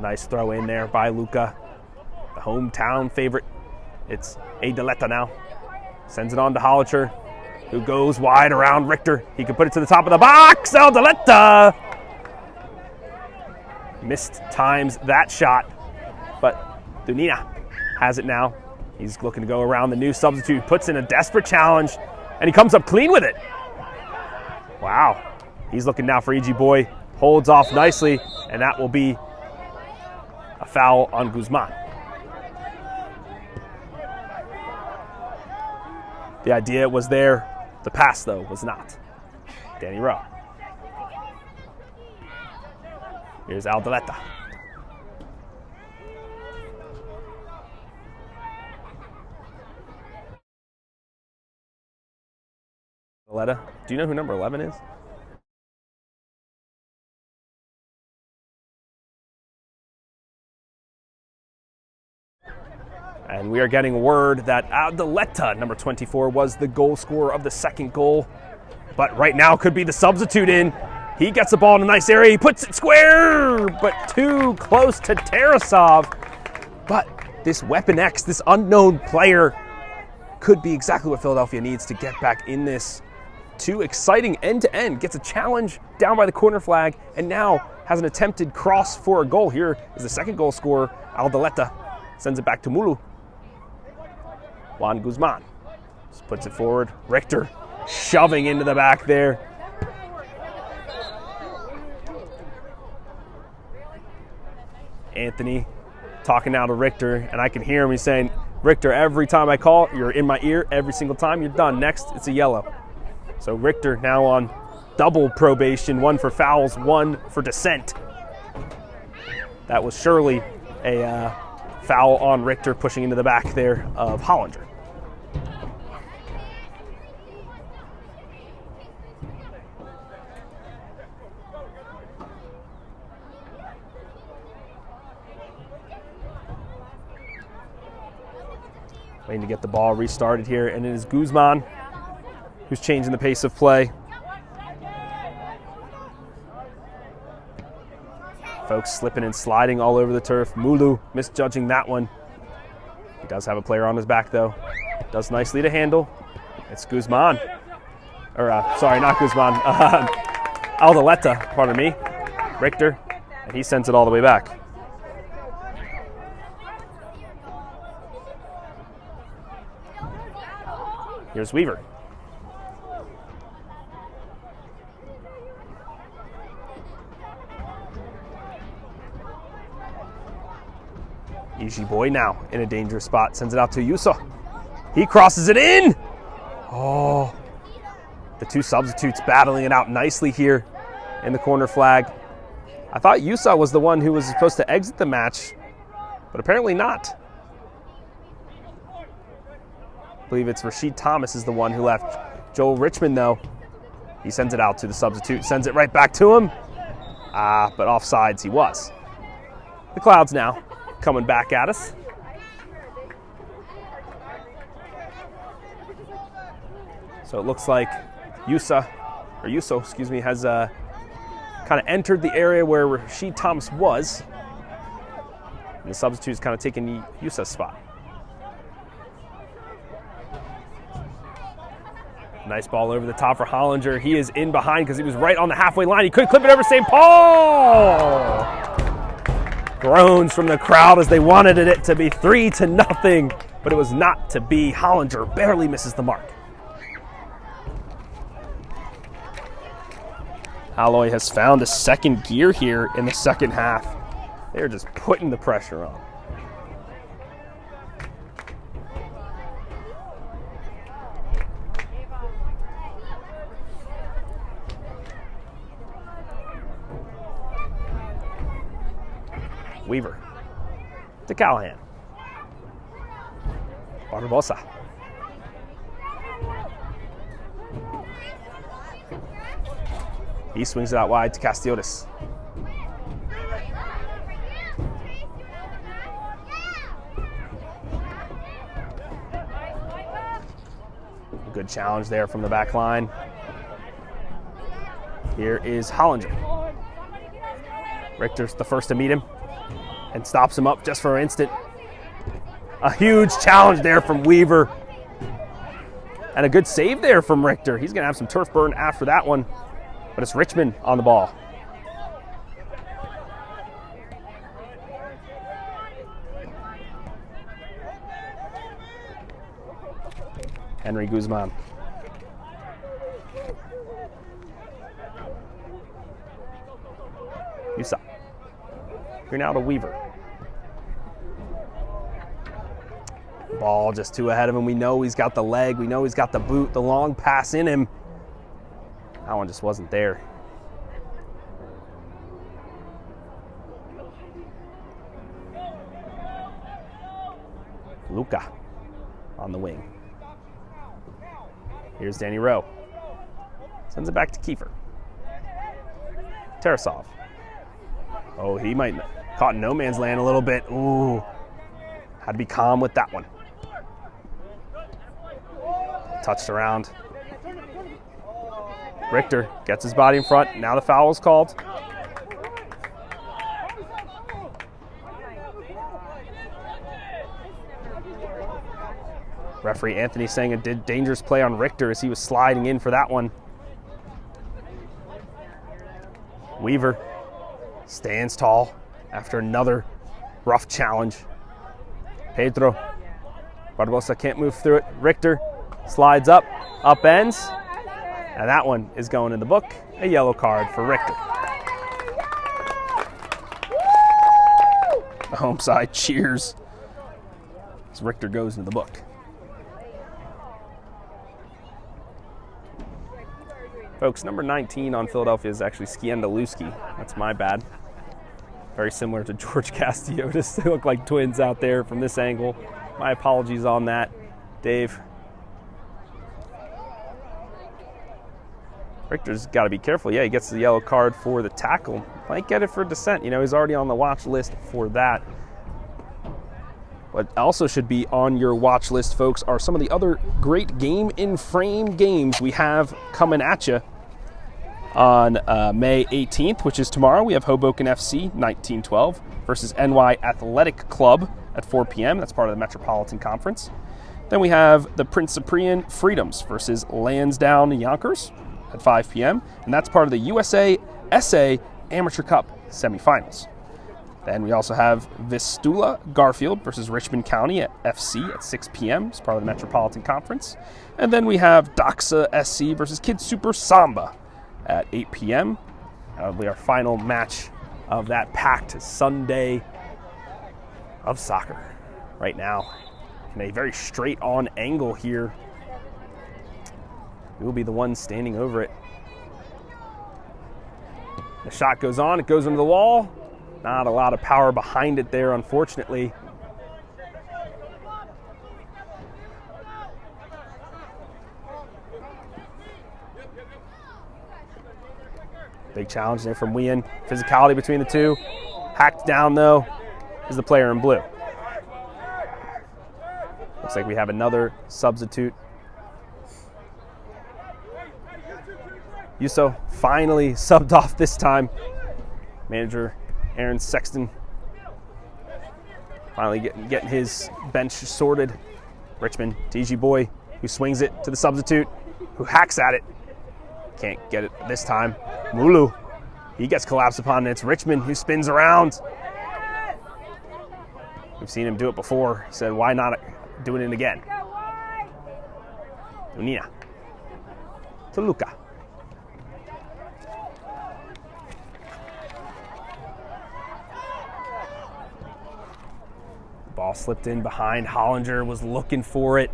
Nice throw in there by Luca, the hometown favorite. It's Adeletta now. Sends it on to Hollicher, who goes wide around Richter. He can put it to the top of the box. Adeletta missed times that shot, but Dunina has it now. He's looking to go around the new substitute, puts in a desperate challenge, and he comes up clean with it. Wow. He's looking now for EG Boy. Holds off nicely, and that will be a foul on Guzman. The idea was there. The pass, though, was not. Danny Rowe. Here's Aldaleta. Aldaleta. Do you know who number 11 is? And we are getting word that Aldaleta, number 24, was the goal scorer of the second goal. But right now could be the substitute in. He gets the ball in a nice area. He puts it square, but too close to Tarasov. But this Weapon X, this unknown player, could be exactly what Philadelphia needs to get back in this. Too exciting end-to-end. Gets a challenge down by the corner flag, and now has an attempted cross for a goal. Here is the second goal scorer, Aldaleta. Sends it back to Mulu. Juan Guzman just puts it forward. Richter shoving into the back there. Anthony talking now to Richter, and I can hear him. He's saying, Richter, every time I call, you're in my ear. Every single time, you're done. Next, it's a yellow. So Richter now on double probation, one for fouls, one for dissent. That was surely a foul on Richter, pushing into the back there of Hollinger. Waiting to get the ball restarted here, and it is Guzman who's changing the pace of play. Folks slipping and sliding all over the turf. Mulu misjudging that one. He does have a player on his back, though. Does nicely to handle. It's Guzman. Sorry, not Guzman. Aldaleta, pardon me. Richter, and he sends it all the way back. Here's Weaver. Easy Boy now in a dangerous spot. Sends it out to Yusa. He crosses it in. Oh, the two substitutes battling it out nicely here in the corner flag. I thought Yusa was the one who was supposed to exit the match, but apparently not. I believe it's Rashid Thomas is the one who left. Joel Richmond, though, he sends it out to the substitute. Sends it right back to him. But offsides he was. The Clouds now coming back at us. So it looks like Yuso, has kind of entered the area where Rashid Thomas was. And the substitute is kind of taking Yusa's spot. Nice ball over the top for Hollinger. He is in behind because he was right on the halfway line. He could clip it over St. Paul. Groans from the crowd as they wanted it to be 3-0, but it was not to be. Hollinger barely misses the mark. Alloy has found a second gear here in the second half. They're just putting the pressure on. Weaver to Callahan. Barbosa. He swings it out wide to Castiotis. Good challenge there from the back line. Here is Hollinger. Richter's the first to meet him and stops him up just for an instant. A huge challenge there from Weaver. And a good save there from Richter. He's going to have some turf burn after that one. But it's Richmond on the ball. Henry Guzman. Yusa. You're now to Weaver. Ball just too ahead of him. We know he's got the leg. We know he's got the boot, the long pass in him. That one just wasn't there. Luca on the wing. Here's Danny Rowe. Sends it back to Kiefer. Tarasov. Oh, he might caught in no man's land a little bit. Ooh. Had to be calm with that one. Touched around. Richter gets his body in front. Now the foul is called. Referee Anthony saying a dangerous play on Richter as he was sliding in for that one. Weaver stands tall after another rough challenge. Pedro. Barbosa can't move through it. Richter slides up, upends, and that one is going in the book. A yellow card for Richter. The home side cheers as Richter goes into the book. Folks, number 19 on Philadelphia is actually Skiandaluski. That's my bad. Very similar to George Castiotis. They look like twins out there from this angle. My apologies on that, Dave. Richter's got to be careful. Yeah, he gets the yellow card for the tackle. Might get it for dissent. You know, he's already on the watch list for that. What also should be on your watch list, folks, are some of the other great game-in-frame games we have coming at you. On May 18th, which is tomorrow, we have Hoboken FC 1912 versus NY Athletic Club at 4 p.m. That's part of the Metropolitan Conference. Then we have the Prince Cyprian Freedoms versus Lansdowne Yonkers at 5 p.m. And that's part of the USA SA Amateur Cup semifinals. Then we also have Vistula Garfield versus Richmond County at FC at 6 p.m. as part of the Metropolitan Conference. And then we have Doxa SC versus Kids Super Samba at 8 p.m. That'll be our final match of that packed Sunday of soccer. Right now, in a very straight-on angle here. We will be the ones standing over it. The shot goes on, it goes into the wall. Not a lot of power behind it there, unfortunately. Big challenge there from Wien. Physicality between the two. Hacked down, though, is the player in blue. Looks like we have another substitute. Yuso finally subbed off this time. Manager Aaron Sexton finally getting his bench sorted. Richmond, TG Boy, who swings it to the substitute, who hacks at it. Can't get it this time. Mulu, he gets collapsed upon, and it's Richmond who spins around. We've seen him do it before. He said, why not doing it again? Unina to Luca. The ball slipped in behind. Hollinger was looking for it.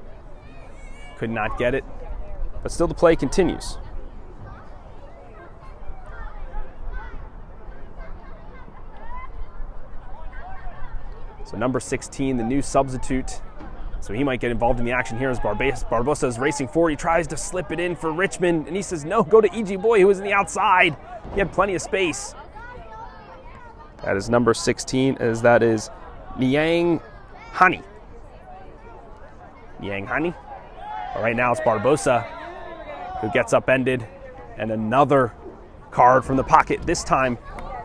Could not get it. But still the play continues. So number 16, the new substitute. So he might get involved in the action here as Barbosa is racing forward. He tries to slip it in for Richmond, and he says, no, go to E.G. Boy, who was in the outside. He had plenty of space. That is number 16, as that is Niang Hani. Niang Hani. But right now it's Barbosa who gets upended, and another card from the pocket, this time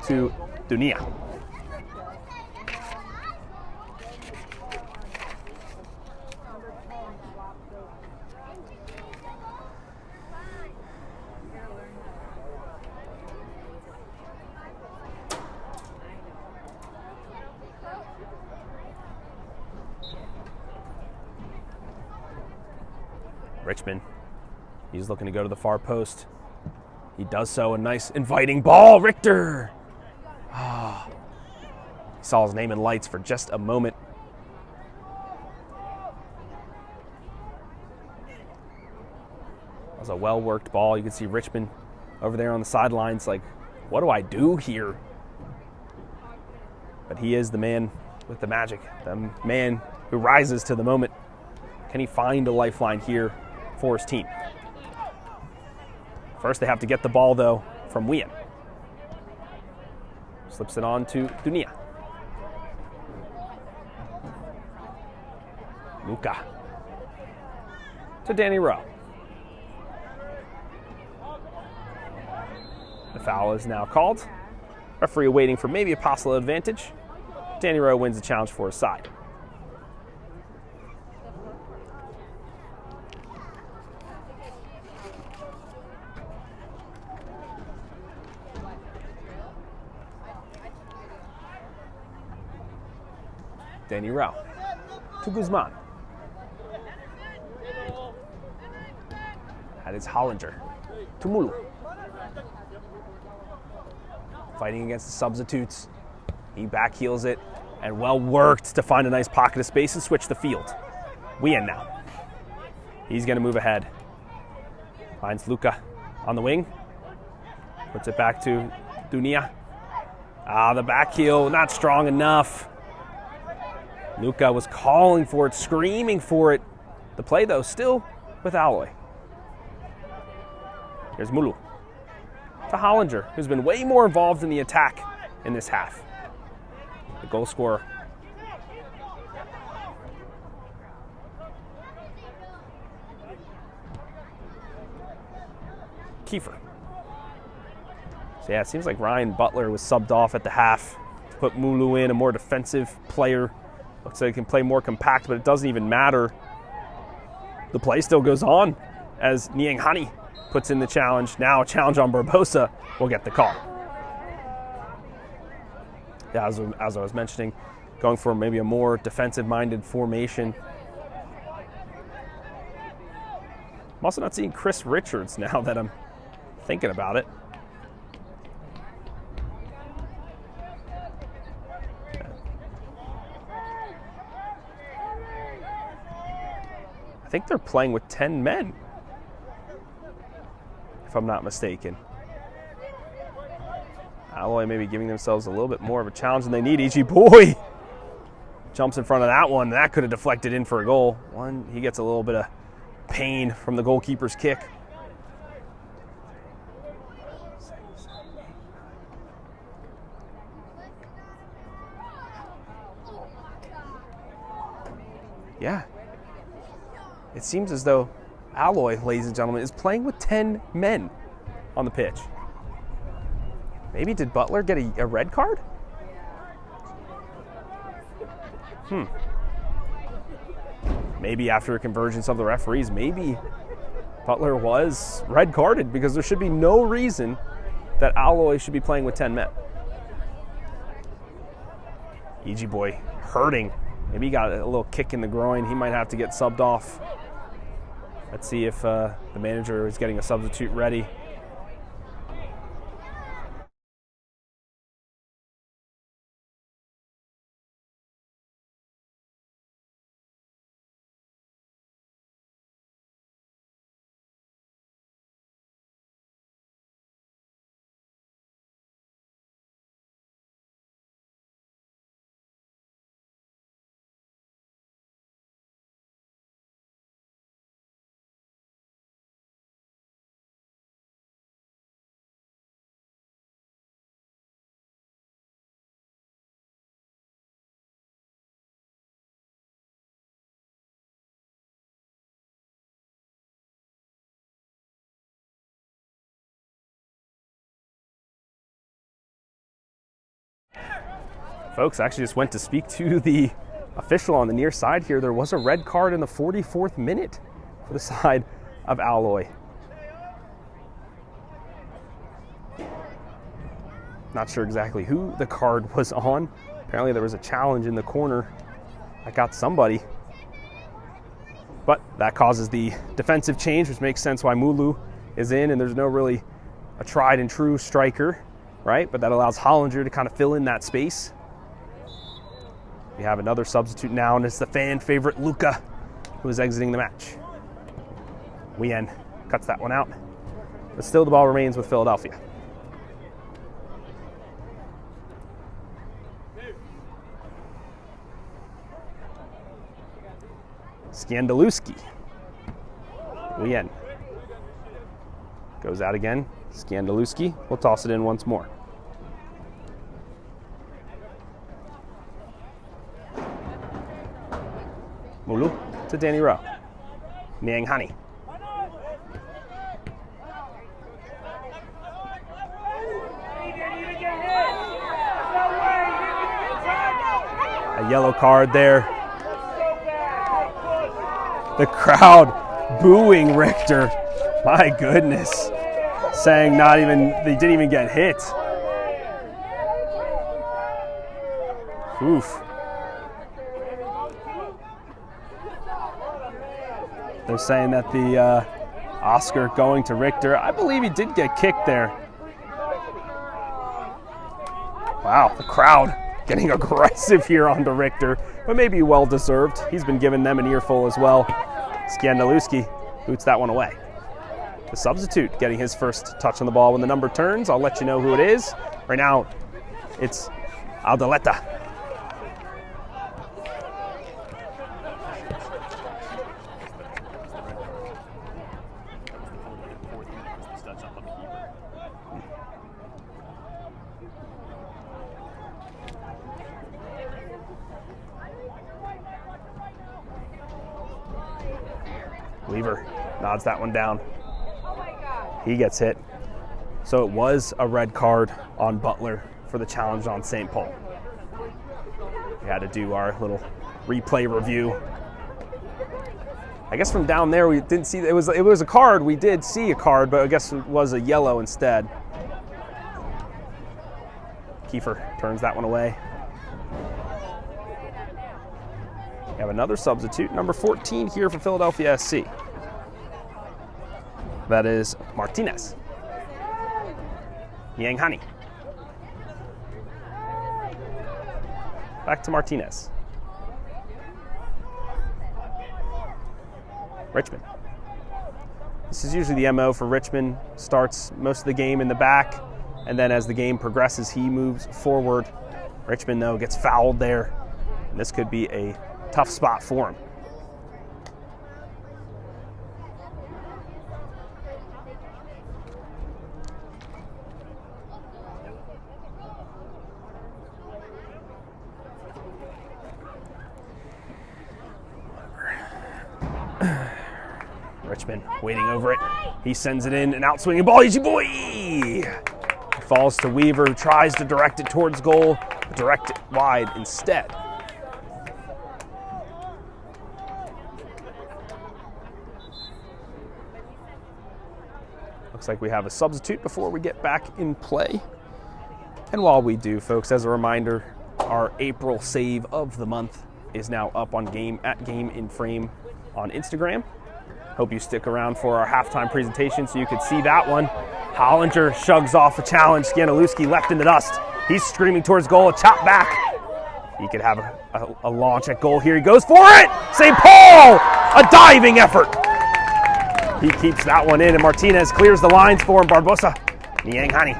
to Dunia. Richmond, he's looking to go to the far post. He does so, a nice inviting ball, Richter. Ah, he saw his name in lights for just a moment. That was a well-worked ball. You can see Richmond over there on the sidelines like, what do I do here? But he is the man with the magic, the man who rises to the moment. Can he find a lifeline here for his team? First, they have to get the ball, though, from Wien. Slips it on to Dunia. Luka. To Danny Rowe. The foul is now called. Referee waiting for maybe a possible advantage. Danny Rowe wins the challenge for his side. Danny Rowe to Guzman. That is Hollinger to Mulu. Fighting against the substitutes. He backheels it, and well worked to find a nice pocket of space and switch the field. Wien now. He's going to move ahead. Finds Luka on the wing. Puts it back to Dunia. The back heel, not strong enough. Luka was calling for it, screaming for it. The play, though, still with Alloy. Here's Mulu to Hollinger, who's been way more involved in the attack in this half. The goal scorer. Kiefer. So yeah, it seems like Ryan Butler was subbed off at the half to put Mulu in, a more defensive player. Looks like he can play more compact, but it doesn't even matter. The play still goes on as Niang Hani puts in the challenge. Now a challenge on Barbosa will get the call. Yeah, as I was mentioning, going for maybe a more defensive-minded formation. I'm also not seeing Chris Richards now that I'm thinking about it. I think they're playing with 10 men, if I'm not mistaken. Alloy maybe giving themselves a little bit more of a challenge than they need. E.G. Boy jumps in front of that one. That could have deflected in for a goal. He gets a little bit of pain from the goalkeeper's kick. Yeah. It seems as though Alloy, ladies and gentlemen, is playing with 10 men on the pitch. Maybe did Butler get a red card? Maybe after a convergence of the referees, maybe Butler was red carded, because there should be no reason that Alloy should be playing with 10 men. E.G. Boy hurting. Maybe he got a little kick in the groin. He might have to get subbed off. Let's see if the manager is getting a substitute ready. Folks, I actually just went to speak to the official on the near side here. There was a red card in the 44th minute for the side of Alloy. Not sure exactly who the card was on. Apparently there was a challenge in the corner that got somebody. But that causes the defensive change, which makes sense why Mulu is in, and there's no really a tried and true striker, right? But that allows Hollinger to kind of fill in that space. We have another substitute now, and it's the fan favorite Luca, who is exiting the match. Wien cuts that one out, but still the ball remains with Philadelphia. Skandaluski. Wien goes out again. Skandaluski will toss it in once more. Mulu to Danny Rowe. Niang Hani. A yellow card there. The crowd booing Richter. My goodness. Saying they didn't even get hit. Oof. They're saying that the Oscar going to Richter. I believe he did get kicked there. Wow, the crowd getting aggressive here onto Richter, but maybe well deserved. He's been giving them an earful as well. Skandaluski boots that one away. The substitute getting his first touch on the ball when the number turns. I'll let you know who it is. Right now, it's Aldaleta. Weaver nods that one down. He gets hit. So it was a red card on Butler for the challenge on St. Paul. We had to do our little replay review. I guess from down there we didn't see, it was a card. We did see a card, but I guess it was a yellow instead. Kiefer turns that one away. We have another substitute, number 14 here for Philadelphia SC. That is Martinez. Yang Hani. Back to Martinez. Richmond. This is usually the MO for Richmond. Starts most of the game in the back, and then as the game progresses, he moves forward. Richmond, though, gets fouled there, and this could be a tough spot for him. Richmond waiting over it. He sends it in, an outswinging ball. Easy boy! It falls to Weaver, who tries to direct it towards goal, but direct it wide instead. Looks like we have a substitute before we get back in play. And while we do, folks, as a reminder, our April save of the month is now up on Game in Frame on Instagram. Hope you stick around for our halftime presentation so you could see that one. Hollinger shugs off a challenge. Skandaluski left in the dust. He's screaming towards goal, a chop back. He could have a launch at goal here. He goes for it! St. Paul! A diving effort! He keeps that one in, and Martinez clears the lines for him. Barbosa, Niang Hani.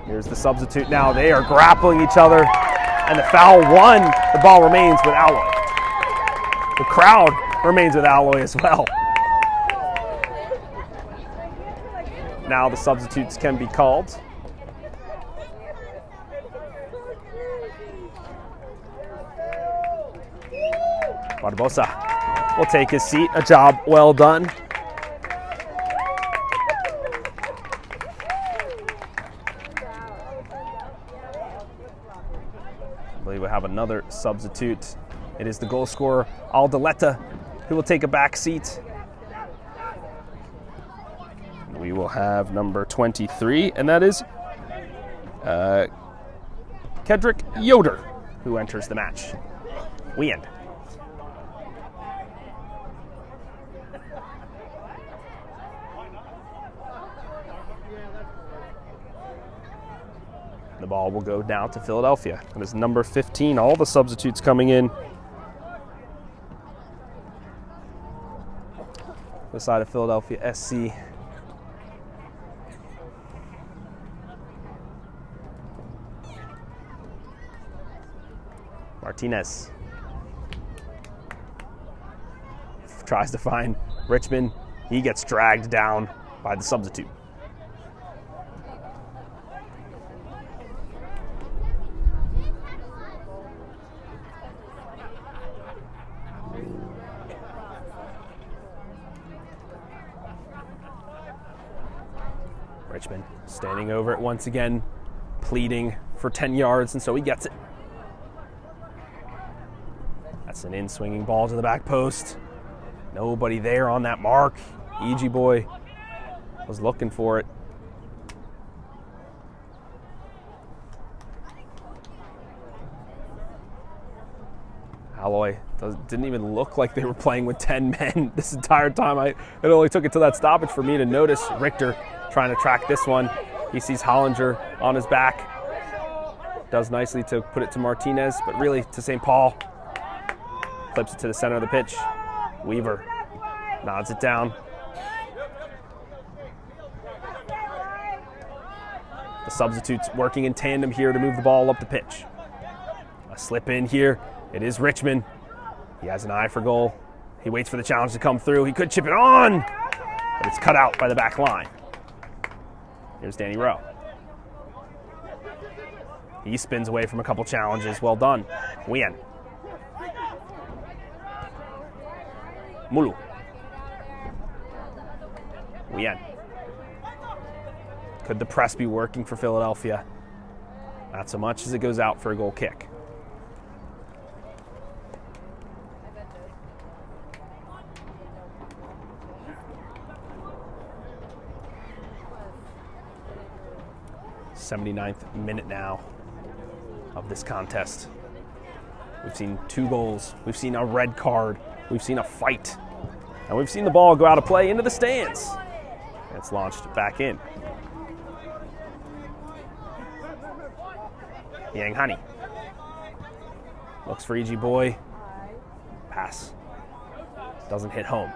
Here's the substitute now. They are grappling each other, and the foul won. The ball remains with Alloy. The crowd remains with Alloy as well. Now the substitutes can be called. Barbosa will take his seat. A job well done. another substitute. It is the goal scorer, Aldaleta, who will take a back seat. We will have number 23, and that is Kedrick Yoder, who enters the match. We end. The ball will go down to Philadelphia. That is number 15, all the substitutes coming in. The side of Philadelphia SC. Martinez tries to find Richmond. He gets dragged down by the substitute. Richmond standing over it once again, pleading for 10 yards, and so he gets it. That's an in-swinging ball to the back post. Nobody there on that mark. EG boy was looking for it. Alloy didn't even look like they were playing with 10 men this entire time. It only took it to that stoppage for me to notice Richter trying to track this one. He sees Hollinger on his back. Does nicely to put it to Martinez, but really to St. Paul. Flips it to the center of the pitch. Weaver nods it down. The substitutes working in tandem here to move the ball up the pitch. A slip in here. It is Richmond. He has an eye for goal. He waits for the challenge to come through. He could chip it on, but it's cut out by the back line. Here's Danny Rowe. He spins away from a couple challenges. Well done. Wien. Mulu. Wien. Could the press be working for Philadelphia? Not so much as it goes out for a goal kick. '79th minute now of this contest. We've seen 2 goals. We've seen a red card. We've seen a fight. And we've seen the ball go out of play into the stands. It's launched back in. Yang Hani looks for EG boy. Pass. Doesn't hit home.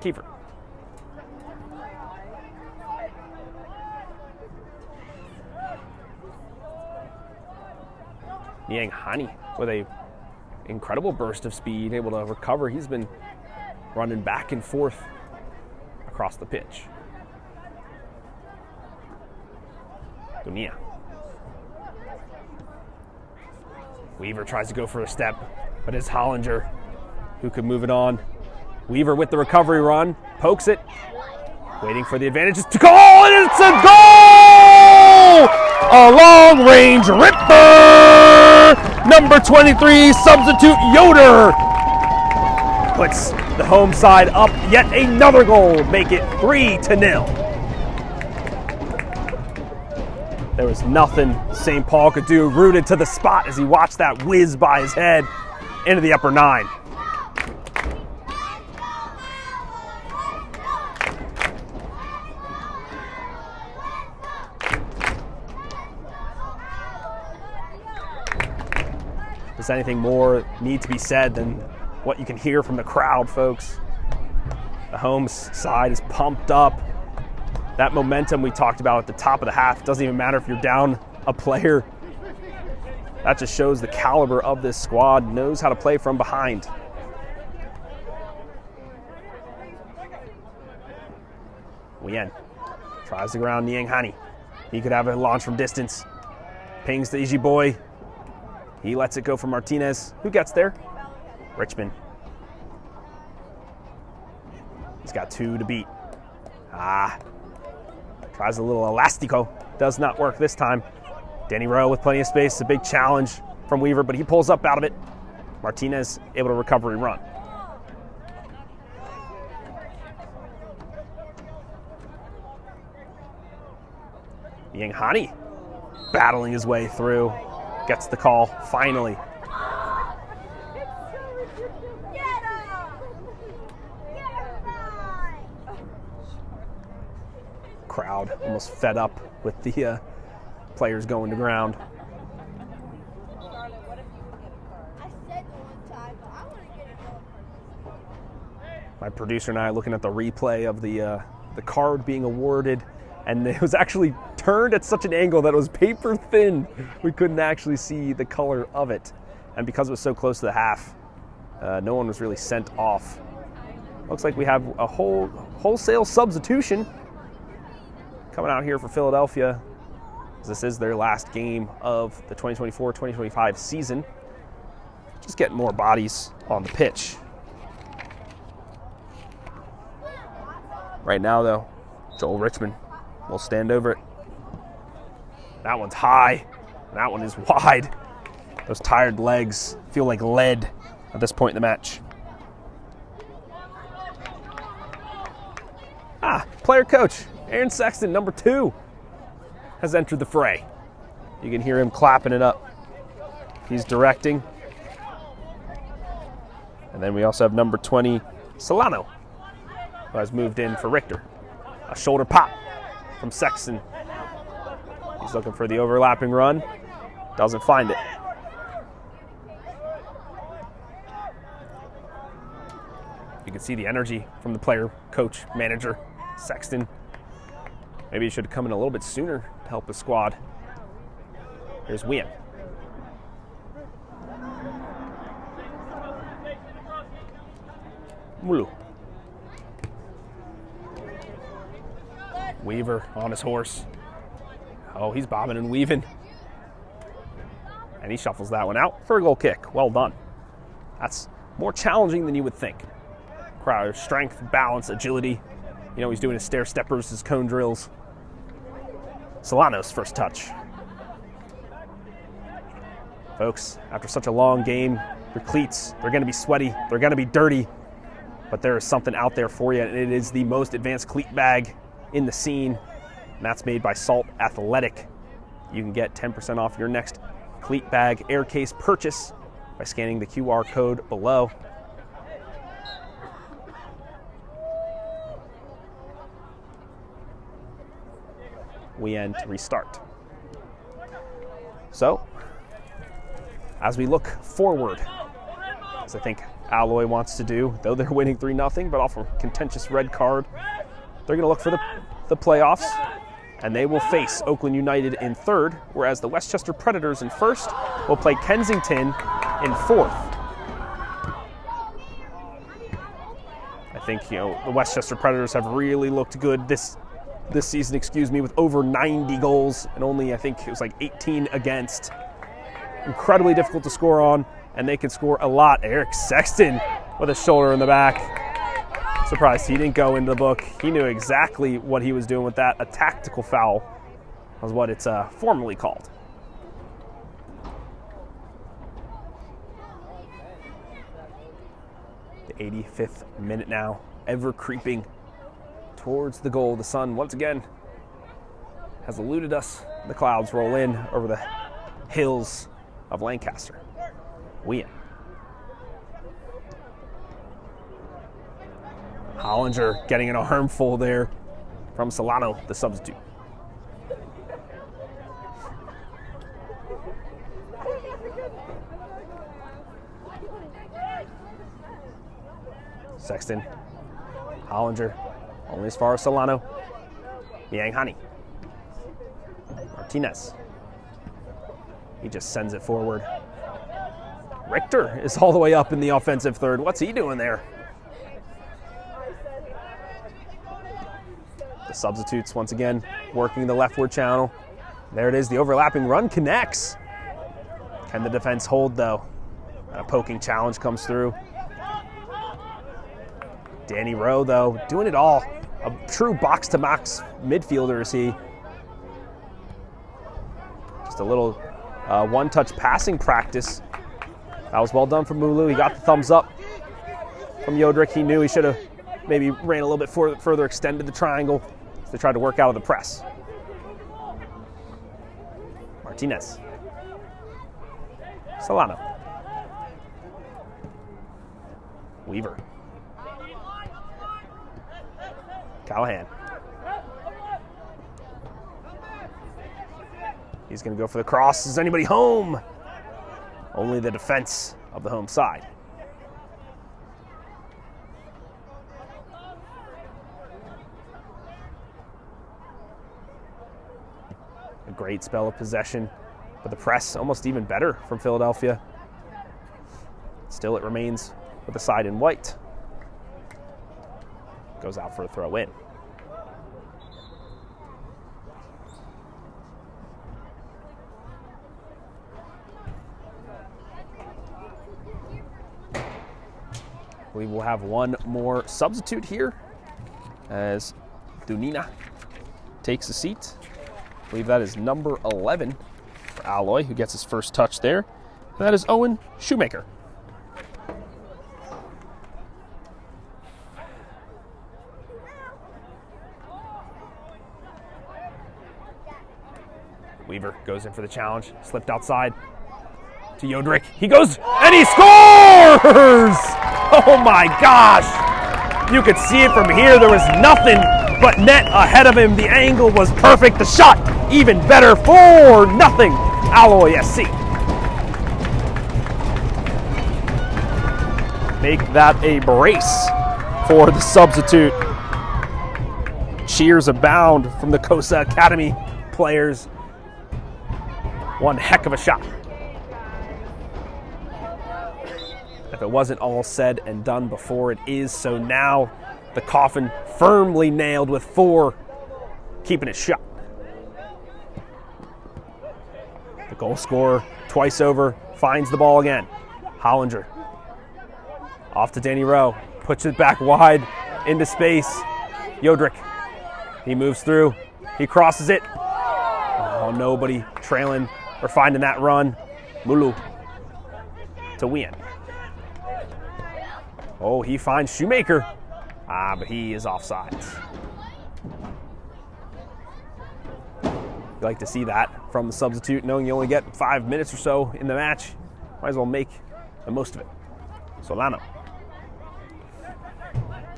Kiefer. Yang Hani with a incredible burst of speed, able to recover. He's been running back and forth across the pitch. Dunia. Weaver tries to go for a step, but it's Hollinger who could move it on. Weaver with the recovery run, pokes it, waiting for the advantage to goal, and it's a goal! A long-range ripper! Number 23, substitute Yoder puts the home side up yet another goal, make it 3-0. There was nothing St. Paul could do, rooted to the spot as he watched that whiz by his head into the upper 9. Does anything more need to be said than what you can hear from the crowd, folks? The home side is pumped up. That momentum we talked about at the top of the half, doesn't even matter if you're down a player. That just shows the caliber of this squad, knows how to play from behind. Wien tries to ground Yang Hani. He could have a launch from distance. Pings to EG boy. He lets it go for Martinez. Who gets there? Richmond. He's got 2 to beat. Tries a little elastico. Does not work this time. Danny Rowe with plenty of space. A big challenge from Weaver, but he pulls up out of it. Martinez able to recover and run. Yanghani battling his way through. Gets the call finally. Crowd almost fed up with the players going to ground. My producer and I are looking at the replay of the card being awarded, and it was actually turned at such an angle that it was paper thin. We couldn't actually see the color of it. And because it was so close to the half, no one was really sent off. Looks like we have a wholesale substitution coming out here for Philadelphia. This is their last game of the 2024-2025 season. Just getting more bodies on the pitch. Right now, though, Joel Richmond will stand over it. That one's high. That one is wide. Those tired legs feel like lead at this point in the match. Player coach Aaron Sexton, number 2, has entered the fray. You can hear him clapping it up. He's directing. And then we also have number 20, Solano, who has moved in for Richter. A shoulder pop from Sexton. He's looking for the overlapping run. Doesn't find it. You can see the energy from the player, coach, manager, Sexton. Maybe he should have come in a little bit sooner to help the squad. Here's Wien. Mulu. Weaver on his horse. Oh, he's bobbing and weaving. And he shuffles that one out for a goal kick. Well done. That's more challenging than you would think. Crowd strength, balance, agility. You know, he's doing his stair steppers, his cone drills. Solano's first touch. Folks, after such a long game, your cleats, they're going to be sweaty, they're going to be dirty, but there is something out there for you, and it is the most advanced cleat bag in the scene, and that's made by Salt Athletic. You can get 10% off your next cleat bag air case purchase by scanning the QR code below. We end to restart. So, as we look forward, as I think Alloy wants to do, though they're winning 3-0, but off a contentious red card, they're going to look for the playoffs, and they will face Oakland United in 3rd, whereas the Westchester Predators in 1st will play Kensington in 4th. I think, you know, the Westchester Predators have really looked good this season, with over 90 goals and only, I think it was like 18 against. Incredibly difficult to score on, and they can score a lot. Eric Sexton with a shoulder in the back. Surprised he didn't go into the book. He knew exactly what he was doing with that. A tactical foul was what it's formally called. The 85th minute now, ever creeping towards the goal. The sun, once again, has eluded us. The clouds roll in over the hills of Lancaster. Wien. Hollinger getting an armful there from Solano, the substitute. Sexton. Hollinger. Only as far as Solano. Yanghani. Martinez. He just sends it forward. Richter is all the way up in the offensive third. What's he doing there? The substitutes once again working the leftward channel. There it is. The overlapping run connects. Can the defense hold, though? A poking challenge comes through. Danny Rowe, though, doing it all. A true box-to-box midfielder is he. Just a little one-touch passing practice. That was well done from Mulu. He got the thumbs up from Yodrick. He knew he should have maybe ran a little bit further, extended the triangle. So they tried to work out of the press. Martinez. Solano. Weaver. Callahan. He's going to go for the cross. Is anybody home? Only the defense of the home side. A great spell of possession, but the press almost even better from Philadelphia. Still, it remains with the side in white. Goes out for a throw in. We will have one more substitute here as Dunina takes a seat. I believe that is number 11 for Alloy, who gets his first touch there. And that is Owen Shoemaker. Weaver goes in for the challenge, slipped outside to Yodrick. He goes and he scores! Oh my gosh! You could see it from here. There was nothing but net ahead of him. The angle was perfect. The shot even better. 4-0 Alloy SC. Make that a brace for the substitute. Cheers abound from the Cosa Academy players. One heck of a shot. If it wasn't all said and done before, it is. So now the coffin firmly nailed with 4, keeping it shut. The goal scorer twice over finds the ball again. Hollinger off to Danny Rowe, puts it back wide into space. Yodrick, he moves through, he crosses it. Oh, nobody trailing or finding that run. Mulu to Wien. Oh, he finds Shoemaker. But he is offsides. You like to see that from the substitute, knowing you only get 5 minutes or so in the match. Might as well make the most of it. Solano.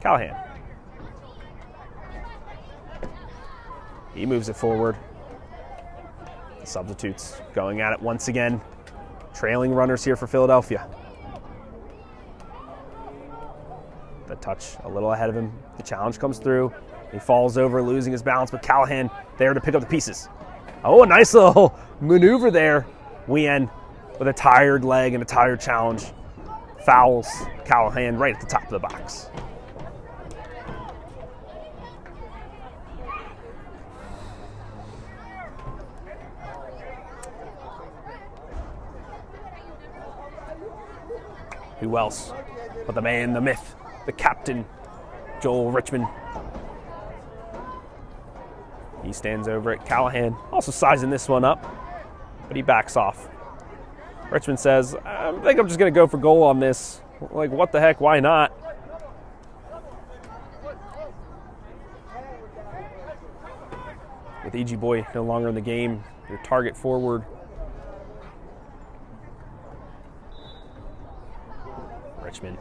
Callahan. He moves it forward. The substitutes going at it once again. Trailing runners here for Philadelphia. The touch a little ahead of him. The challenge comes through. He falls over, losing his balance, but Callahan there to pick up the pieces. Oh, a nice little maneuver there. Wien with a tired leg and a tired challenge. Fouls Callahan right at the top of the box. Who else but the man, the myth, the captain, Joel Richmond. He stands over at Callahan, also sizing this one up, but he backs off. Richmond says, I think I'm just going to go for goal on this. Like, what the heck, why not? With E.G. Boy no longer in the game, your target forward. Richmond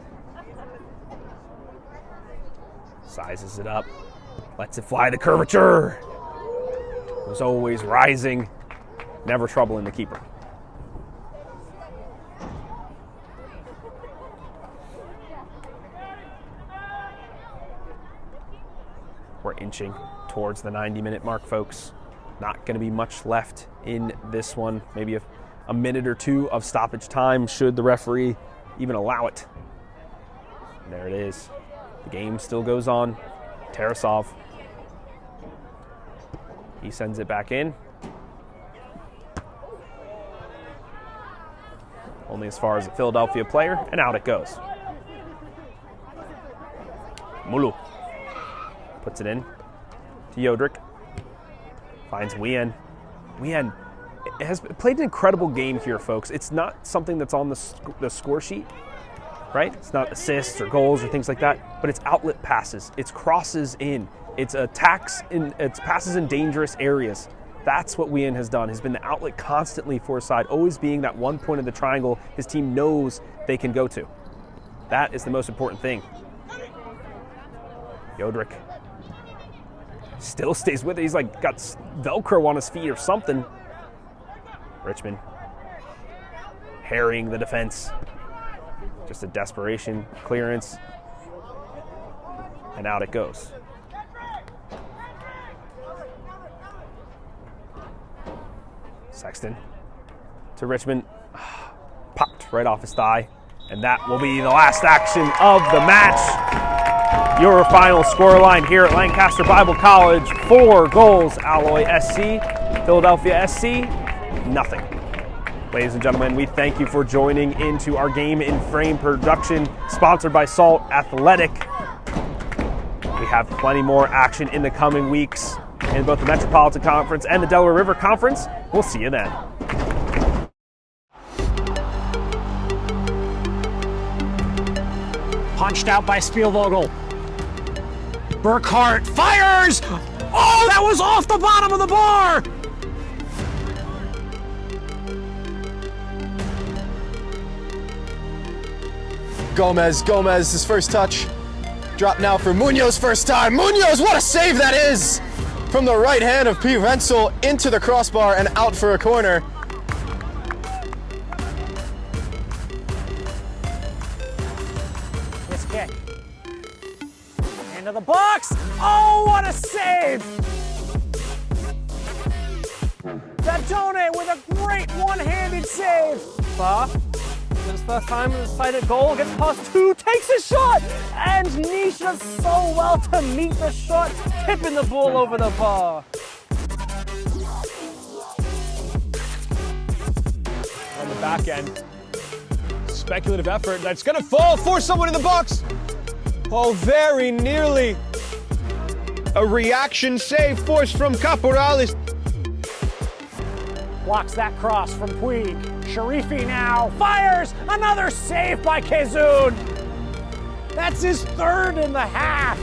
sizes it up, lets it fly. The curvature was always rising, never troubling the keeper. We're inching towards the 90-minute mark, folks. Not going to be much left in this one. Maybe a minute or two of stoppage time, should the referee even allow it. And there it is. The game still goes on. Tarasov. He sends it back in. Only as far as the Philadelphia player, and out it goes. Mulu puts it in to Yodrick. Finds Wien. Wien has played an incredible game here, folks. It's not something that's on the score sheet, right? It's not assists or goals or things like that, but it's outlet passes. It's crosses in. It's attacks in. It's passes in dangerous areas. That's what Wien has done. Has been the outlet constantly for his side, always being that one point of the triangle his team knows they can go to. That is the most important thing. Jodrik still stays with it. He's like got Velcro on his feet or something. Richmond harrying the defense. Just a desperation clearance. And out it goes. Sexton to Richmond. Popped right off his thigh. And that will be the last action of the match. Your final scoreline here at Lancaster Bible College: 4 goals, Alloy SC. Philadelphia SC, nothing. Ladies and gentlemen, we thank you for joining into our Game in Frame production, sponsored by Salt Athletic. We have plenty more action in the coming weeks in both the Metropolitan Conference and the Delaware River Conference. We'll see you then. Punched out by Spielvogel. Burkhart fires! Oh, that was off the bottom of the bar! Gomez, his first touch. Drop now for Munoz, first time. Munoz, what a save that is! From the right hand of P. Renzel into the crossbar and out for a corner. This kick. Into the box! Oh, what a save! Dadone with a great one-handed save! His first time inside a goal, gets past 2, takes a shot, and Nisha so well to meet the shot, tipping the ball over the bar. On the back end, speculative effort that's gonna fall for someone in the box. Oh, very nearly. A reaction save forced from Caporales. Blocks that cross from Puig. Sharifi now fires! Another save by Kezoon! That's his 3rd in the half!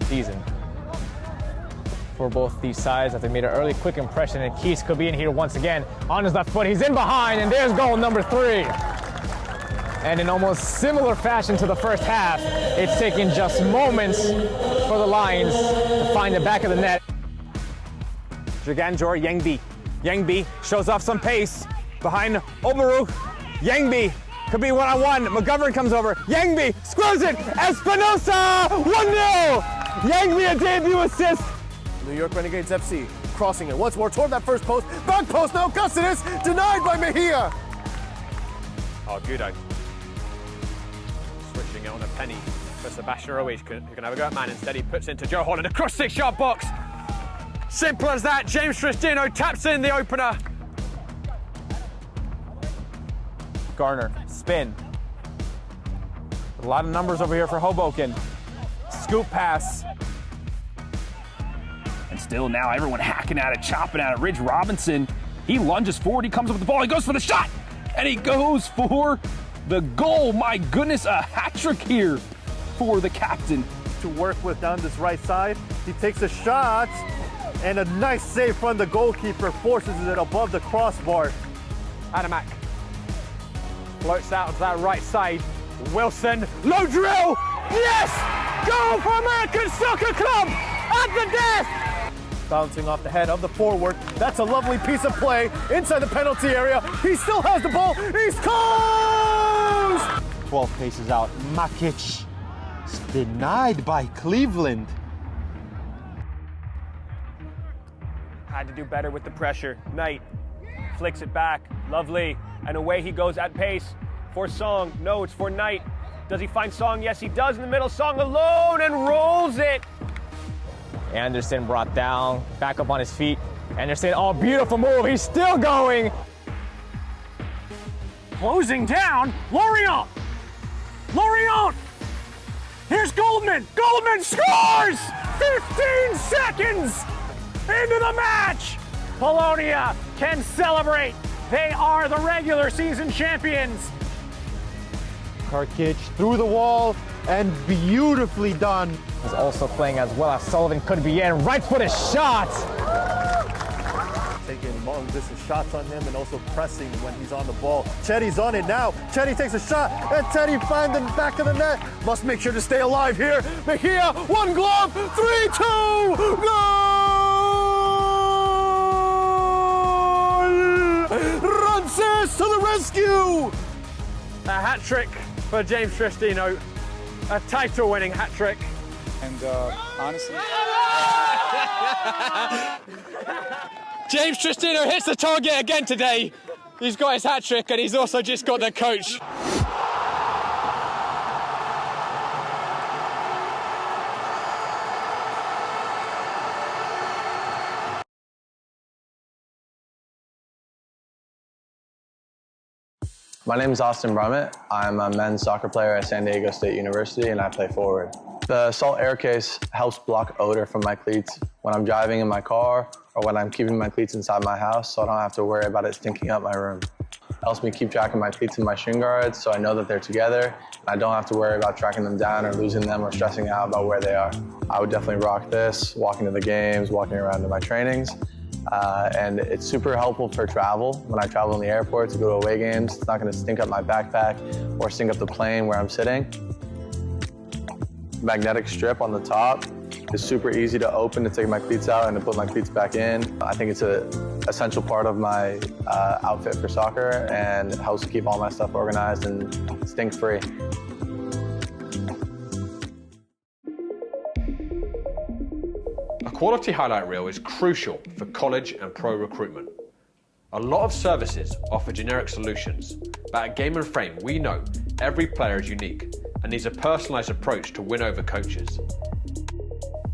Season for both these sides after they made an early quick impression, and Keys could be in here once again on his left foot. He's in behind, and there's goal number 3. And in almost similar fashion to the first half, it's taken just moments for the Lions to find the back of the net. Jaganjor Yangbi. Yangbi shows off some pace behind Obaru. Yangbi could be one-on-one. McGovern comes over. Yangbi screws it. Espinosa 1-0. Yangbi a debut assist. New York Renegades FC crossing it once more toward that first post. Back post now. Cussidus denied by Mejia. Oh, Gudo. Switching it on a penny for Sebastian Ruiz, who can have a go at man. Instead, he puts into Joe Holland across 6-yard box. Simple as that. James Tristino taps in the opener. Garner, spin. A lot of numbers over here for Hoboken. Scoop pass. And still now everyone hacking at it, chopping at it. Ridge Robinson, he lunges forward, he comes up with the ball, he goes for the shot, and he goes for the goal. My goodness, a hat trick here for the captain. To work with down this right side. He takes a shot, and a nice save from the goalkeeper forces it above the crossbar. Adamak floats out to that right side. Wilson, low drill, yes! Goal for American Soccer Club at the death! Bouncing off the head of the forward. That's a lovely piece of play inside the penalty area. He still has the ball. He scores! 12 paces out. Makic. Denied by Cleveland. Had to do better with the pressure. Knight flicks it back. Lovely. And away he goes at pace for Song. No, it's for Knight. Does he find Song? Yes, he does in the middle. Song alone and rolls it. Anderson brought down, back up on his feet. Anderson, oh, beautiful move. He's still going. Closing down, Lorient! Lorient! Here's Goldman! Goldman scores! 15 seconds into the match! Polonia can celebrate. They are the regular season champions. Karkic through the wall and beautifully done. He's also playing as well as Sullivan could be in. Right-footed shot! Taking long distance shots on him and also pressing when he's on the ball. Chetty's on it now. Chetty takes a shot and Chetty finds the back of the net. Must make sure to stay alive here. Mejia, one glove, 3-2, goal! Rances to the rescue! A hat trick for James Tristino. A title-winning hat trick. And honestly, James Tristino hits the target again today. He's got his hat trick and he's also just got the coach. My name is Austin Brummett. I'm a men's soccer player at San Diego State University and I play forward. The Salt Air Case helps block odor from my cleats when I'm driving in my car or when I'm keeping my cleats inside my house so I don't have to worry about it stinking up my room. It helps me keep track of my cleats and my shin guards so I know that they're together and I don't have to worry about tracking them down or losing them or stressing out about where they are. I would definitely rock this, walking to the games, walking around to my trainings. And it's super helpful for travel. When I travel in the airport to go to away games, it's not going to stink up my backpack or stink up the plane where I'm sitting. Magnetic strip on the top is super easy to open to take my cleats out and to put my cleats back in. I think it's an essential part of my outfit for soccer and helps keep all my stuff organized and stink-free. A quality highlight reel is crucial for college and pro recruitment. A lot of services offer generic solutions, but at Game & Frame we know every player is unique and needs a personalised approach to win over coaches.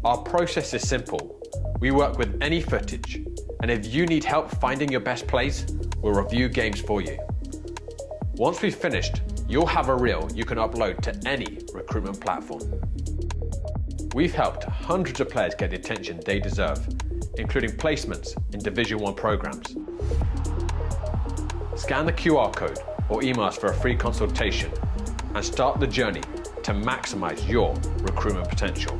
Our process is simple. We work with any footage, and if you need help finding your best plays, we'll review games for you. Once we've finished, you'll have a reel you can upload to any recruitment platform. We've helped hundreds of players get the attention they deserve, including placements in Division I programs. Scan the QR code or email us for a free consultation and start the journey to maximize your recruitment potential.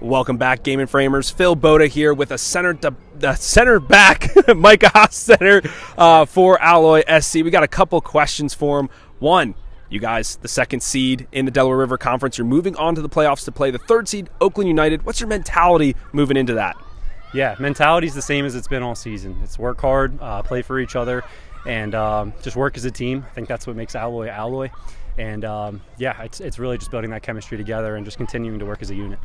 Welcome back, Game and Framers. Phil Boda here with a center back, Micah Hostetter for Alloy SC. We got a couple questions for him. One, you guys, the second seed in the Delaware River Conference, you're moving on to the playoffs to play the third seed, Oakland United. What's your mentality moving into that? Yeah, mentality's the same as it's been all season. It's work hard, play for each other, and just work as a team. I think that's what makes Alloy Alloy. And yeah, it's really just building that chemistry together and just continuing to work as a unit.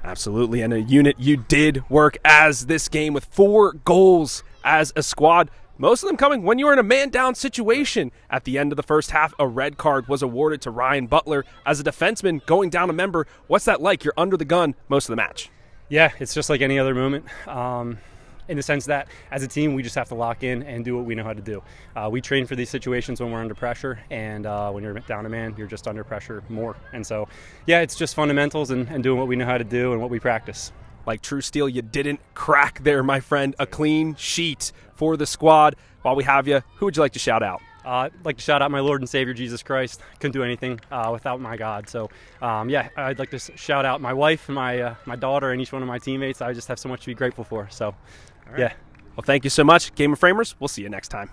Absolutely, and a unit you did work as this game with 4 goals as a squad. Most of them coming when you were in a man-down situation. At the end of the first half, a red card was awarded to Ryan Butler as a defenseman going down a member. What's that like? You're under the gun most of the match. Yeah, it's just like any other moment. In the sense that as a team, we just have to lock in and do what we know how to do. We train for these situations when we're under pressure, and when you're down a man, you're just under pressure more. And so, yeah, it's just fundamentals and doing what we know how to do and what we practice. Like true steel, you didn't crack there, my friend. A clean sheet for the squad. While we have you, who would you like to shout out? I'd like to shout out my Lord and Savior, Jesus Christ. Couldn't do anything without my God. So, yeah, I'd like to shout out my wife, my daughter, and each one of my teammates. I just have so much to be grateful for. So, yeah. Well, thank you so much, Game of Framers. We'll see you next time.